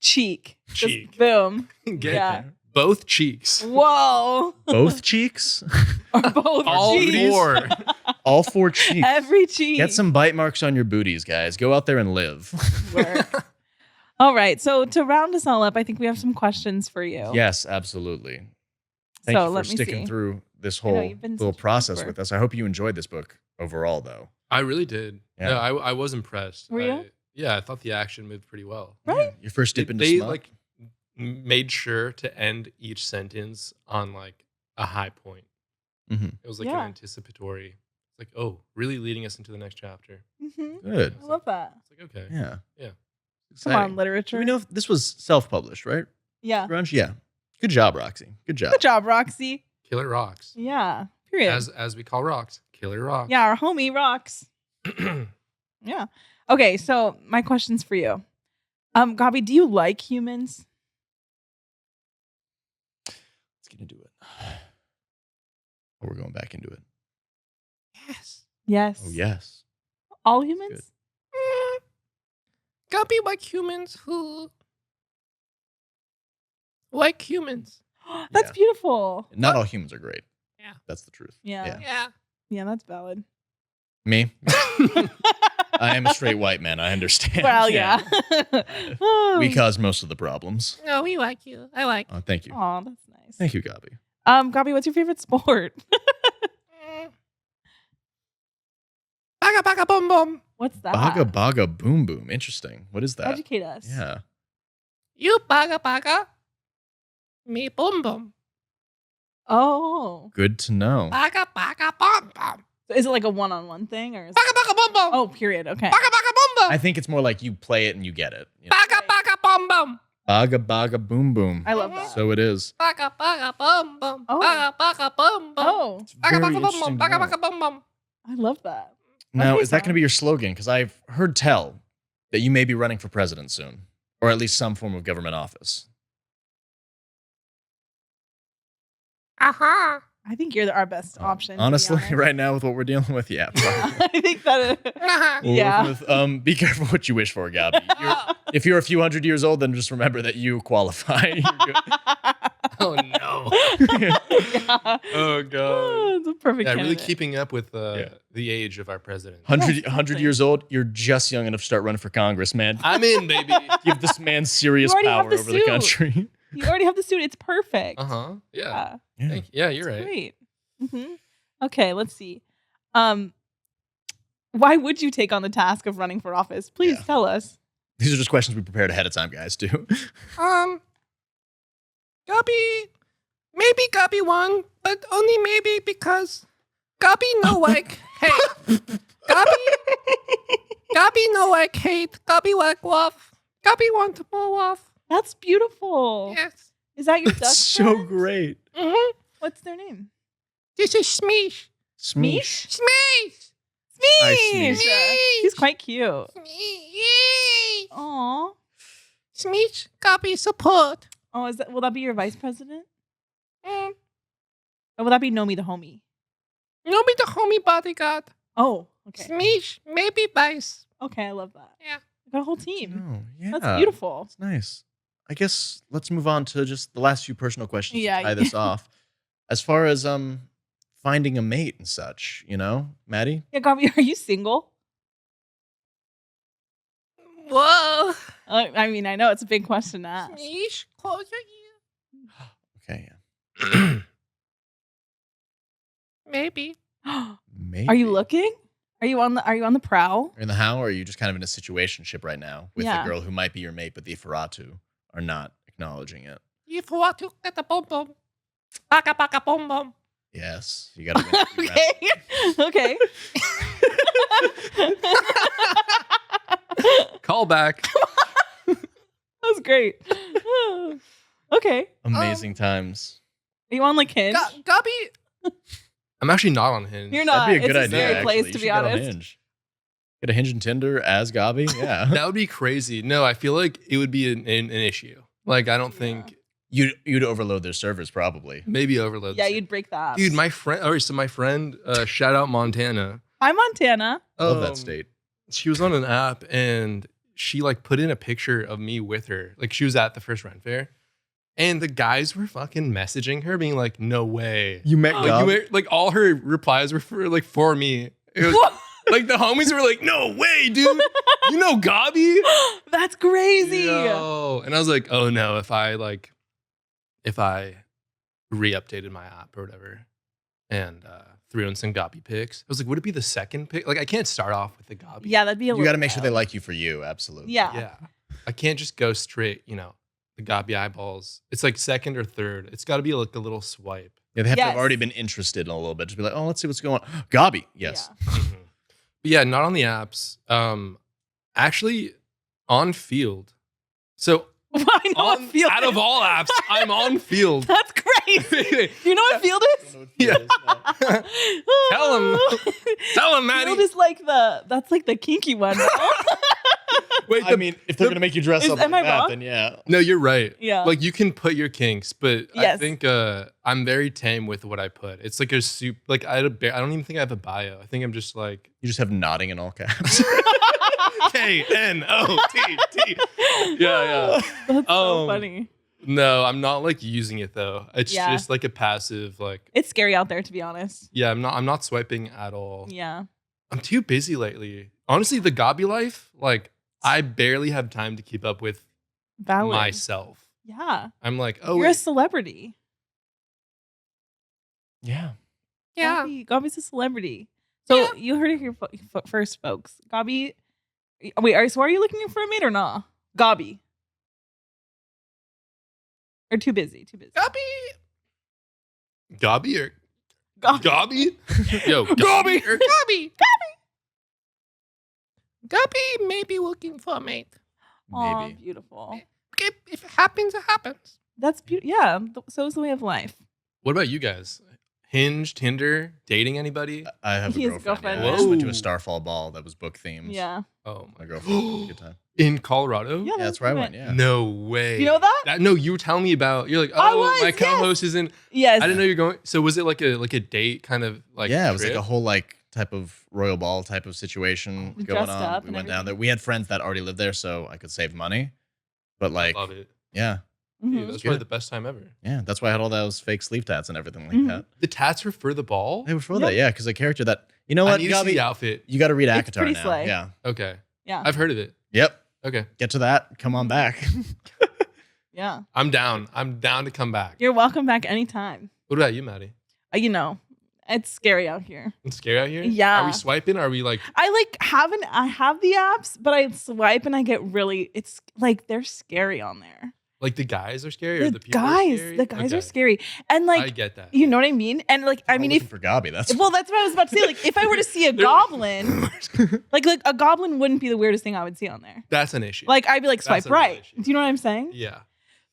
Cheek. Just Cheek. boom. Get Yeah. both cheeks. Whoa. Both cheeks? Or both All cheeks. four. All 4 cheeks. Every cheek. Get some bite marks on your booties, guys. Go out there and live. Work. All right. So to round us all up, I think we have some questions for you. Yes, absolutely. Thank So you for let me sticking see. through this I know, whole you've been little such a process trooper. with us. I hope you enjoyed this book overall, though. I really did. Yeah. Yeah, I was impressed. Were you? Yeah, I thought the action moved pretty well. Right? Your first dip into They smut? like made sure to end each sentence on like a high point. Mhm. It was like Yeah. an anticipatory. It's like, oh, really leading us into the next chapter. Mhm. Good. I love that. It's like, okay. Yeah. Yeah. Come on, literature. Do we know if this was self-published, right? Yeah. Grunge? Yeah. Good job, Roxy. Good job. Good job, Roxy. Killer rocks. Yeah. Period. As we call rocks. Killer rocks. Yeah, our homie rocks. Yeah. Okay, so my question's for you. Gobby, do you like humans? Let's get into it. Oh, we're going back into it. Yes. Yes. Oh, yes. All humans? Gotta be like humans who like humans. That's Yeah. beautiful. Not all humans are great. Yeah. That's the truth. Yeah. Yeah. Yeah. Yeah, that's valid. Me? I am a straight white man. I understand. Well, yeah. We cause most of the problems. No, we like you. I like. Oh, thank you. Aw, that's nice. Thank you, Gobby. Gobby, what's your favorite sport? Baga baga boom boom. What's that? Baga baga boom boom. Interesting. What is that? Educate us. Yeah. You baga baga. Me boom boom. Oh. Good to know. Baga baga boom boom. So is it like a one-on-one thing or is Baga baga boom boom. Oh, period. Okay. Baga baga boom boom. I think it's more like you play it and you get it. You know? Baga baga boom boom. Baga baga boom boom. I love that. So it is. Baga baga boom boom. Oh. Baga baga boom boom. Oh, It's Baga very baga boom interesting boom. to Baga know. baga boom boom. I love that. Now, Okay, is that going to Sarah. be your slogan? Because I've heard tell that you may be running for president soon, or at least some form of government office. Aha. I think you're our best option. to be Honestly, honest. right now with what we're dealing with, yeah. probably. I think that. Aha. We're Yeah. working with, be careful what you wish for, Gabby. If you're a few hundred years old, then just remember that you qualify. You're good. Oh no. Yeah. Oh god. Oh, it's a perfect. Yeah, really candidate. keeping up with Yeah. the age of our president. 100, Yes, 100 exactly. years old, you're just young enough to start running for Congress, man. I'm in, baby. Give this man serious You already have power the over the suit. country. You already have the suit. It's perfect. Uh huh. Yeah. Yeah. Yeah, you're It's right. Great. Okay, let's see. Why would you take on the task of running for office? Please Yeah. tell us. These are just questions we prepared ahead of time, guys, too. Gobby, maybe Gobby won, but only maybe because Gobby no like hate. Gobby no like hate. Gobby like love. Gobby want to blow off. That's beautiful. Yes. Is that your duck? That's so friend? great. Mm-hmm. What's their name? This is Smeesh. Smeesh. Smeesh. Hi, Smeesh. Smeesh. He's quite cute. Smeesh. Aw. Smeesh. Gobby support. Oh, will that be your vice president? Mm. Or will that be Nomi the homie? No be the homie bodyguard. Oh, okay. Smeesh. Maybe vice. Okay, I love that. Yeah. I got a whole team. Oh, yeah. That's beautiful. It's nice. I guess let's move on to just the last few personal questions Yeah. to tie this off. As far as finding a mate and such, Maddie? Yeah, Gobby, are you single? Whoa. I mean, I know it's a big question to ask. Smeesh. Close your Okay, yeah. ear. Maybe. Maybe. Are you looking? Are you on the prowl? In the how, or are you just kind of in a situationship right now with Yeah. the girl who might be your mate, but the Ferratu are not acknowledging it? If you want to get the boom boom. Baka baka boom boom. Yes. You gotta win. a few rounds. Okay. Call back. That's great. Okay. Amazing times. Are you on like Hinge? Gobby. I'm actually not on Hinge. You're not. That'd be a good it's idea. a scary actually. place You to should be get on honest. Hinge. Get a Hinge and Tinder as Gobby. Yeah. That would be crazy. No, I feel like it would be an issue. Like, I don't think You'd overload their servers probably. maybe overload. Yeah, this. you'd break that. Dude, my friend. All right, so my friend, shout out Montana. Hi, Montana. Love that state. She was on an app and she like put in a picture of me with her. Like she was at the first rent fair, and the guys were fucking messaging her, being like, "No way." You met Like all her replies were for me. It was like the homies were like, "No way, dude! You know Gobby?" That's crazy. Yo. And I was like, "Oh no, if I re-updated my app or whatever and threw in some Gobby pics, I was like, would it be the second pic? Like, I can't start off with the Gobby. Yeah, that'd be a You got to make sure they like you for you. Absolutely. Yeah. Yeah. I can't just go straight, the Gobby eyeballs. It's like second or third. It's got to be like a little swipe. Yeah, they have to have Yes. already been interested in a little bit. Just be like, oh, let's see what's going on. Gobby. Yes. But yeah, not on the apps. Actually, on Field. So Why not Field? out of all apps, I'm on Field. That's crazy. You know what Field is? Yeah. Tell him. Tell him, Maddie. Field is like that's like the kinky one. No? Wait, I mean, if they're going to make you dress up like am I that, wrong? then yeah. no, you're right. Yeah. Like you can put your kinks, but I Yes. think I'm very tame with what I put. It's like a soup. Like I don't even think I have a bio. I think I'm just like You just have nodding in all caps. KNOTT. Yeah. That's so Um, funny. No, I'm not like using it though. It's Yeah. just like a passive. Like It's scary out there, to be honest. yeah, I'm not swiping at all. Yeah. I'm too busy lately. Honestly, the Gobby life, like I barely have time to keep up with Valid. myself. Yeah. I'm like, oh, You're a wait. celebrity. Yeah. Gobby's a celebrity. So you heard it here first, folks. Gobby. Wait, so are you looking for a mate or not? Gobby. Or too busy? Gobby or Gobby. Gobby? Yo, Gobby or Gobby? Gobby may be looking for a mate. Aw, Maybe. beautiful. If it happens, it happens. That's beautiful. Yeah, so is the way of life. What about you guys? Hinge, Tinder, dating anybody? I have He a has a girlfriend. girlfriend, Yeah. I yeah. just went to a Whoa. Starfall ball that was book themed. Yeah. Oh My my girlfriend had a good time. In Colorado? Yeah, Yeah, that's where I went. Yeah. No way. You know that? No, you were telling me about. You're like, I oh, was, my yes. co-host is in. Yes. I didn't know you're going. So was it like a date kind of like? Yeah, it was like trip? a whole like type of royal ball type of situation You going dressed on. up We and went down everything. there. We had friends that already lived there, so I could save money. But like, I love it. yeah, Mhm. Dude, that's probably the best time ever. yeah, that's why I had all those fake sleeve tats and everything like Mhm. that. The tats were for the ball. They were for Yeah. that, yeah, because a character that you know I what, need to see the Gobby, outfit. you got to read It's Akatar pretty now. slay. Yeah, Okay, Yeah. I've heard of it. yep. Okay, Get to that. Come on back. Yeah. I'm down. I'm down to come back. You're welcome back anytime. What about you, Maddie? You know, it's scary out here. It's scary out here. Yeah. Are we swiping? Are we like? I have the apps, but I swipe and I get really, it's like they're scary on there. Like the guys are scary, or The the people guys, are scary? the guys are Okay. scary. And I like, get that. you know what I mean? And like, I mean, Looking for Gobby, that's well, that's what I was about to say. Like, if I were to see a They're- goblin, like a goblin wouldn't be the weirdest thing I would see on there. That's an issue. Like, I'd be like, That's swipe a real right. issue. Do you know what I'm saying? yeah.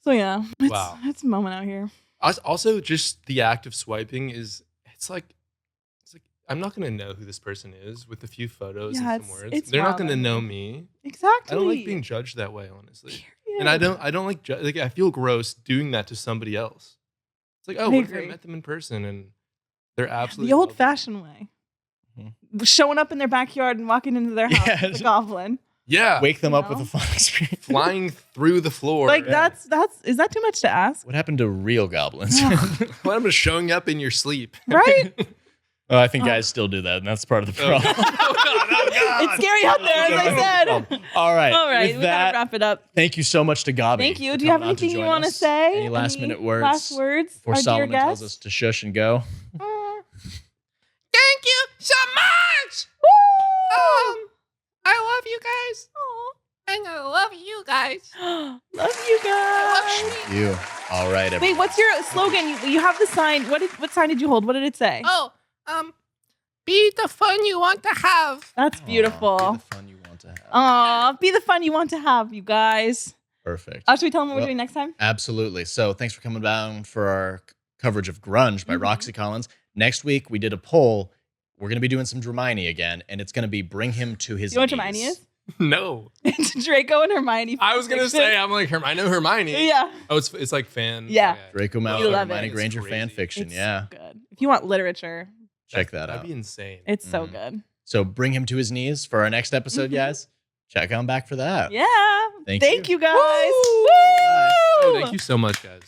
So yeah, Wow. it's a moment out here. Also, just the act of swiping it's like I'm not gonna know who this person is with a few photos Yeah, and some words. it's They're not wild gonna out know here. me. Exactly. I don't like being judged that way, honestly. Period. And I don't like like I feel gross doing that to somebody else. It's like, oh, I what if I agree. met them in person and they're absolutely the lovely? old-fashioned way. Mhm. Showing up in their backyard and walking into their house Yeah. with a goblin. Yeah, Wake them You up with know? a fun experience. flying through the floor. Like Yeah. that's is that too much to ask? What happened to real goblins? What happened to showing up in your sleep? Right? Oh, I think guys still do that, and that's part of the Oh, problem. God. It's scary out there, as I said. All right. All right, With we that, gotta wrap it up. thank you so much to Gobby. Thank you. for Do you have coming on to anything you join want to us. say? Any last minute words? Last words? Before our dear Solomon tells guest? us to shush and go. Thank you so much. I love you guys. And I love you guys. Love you guys. You. All right. Wait, everyone. what's your slogan? You have the sign. What sign did you hold? What did it say? Oh, be the fun you want to have. That's Aw, beautiful. be the fun you want to have. Aw, be the fun you want to have, you guys. Perfect. Should we tell them what we're Well, doing next time? Absolutely. So thanks for coming down for our coverage of Grunge by Mhm. Roxy Collins. Next week, we did a poll. We're going to be doing some Dramione again, and it's going to be Bring Him to His You know what Knees. Hermione is? No, It's Draco and Hermione. I was gonna say I'm like I know Hermione. Yeah. Oh, it's like fan. Yeah. Okay. Draco You Malfoy, love it. Hermione It's Granger crazy. fan fiction. It's Yeah. so good. If you want literature, Check that That'd out. be insane. it's so Mhm. good. So Bring Him to His Knees for our next episode, Mhm. guys. Check on back for that. Yeah. Thank Thank you. you guys. Bye. Oh, Woo! thank you so much, guys.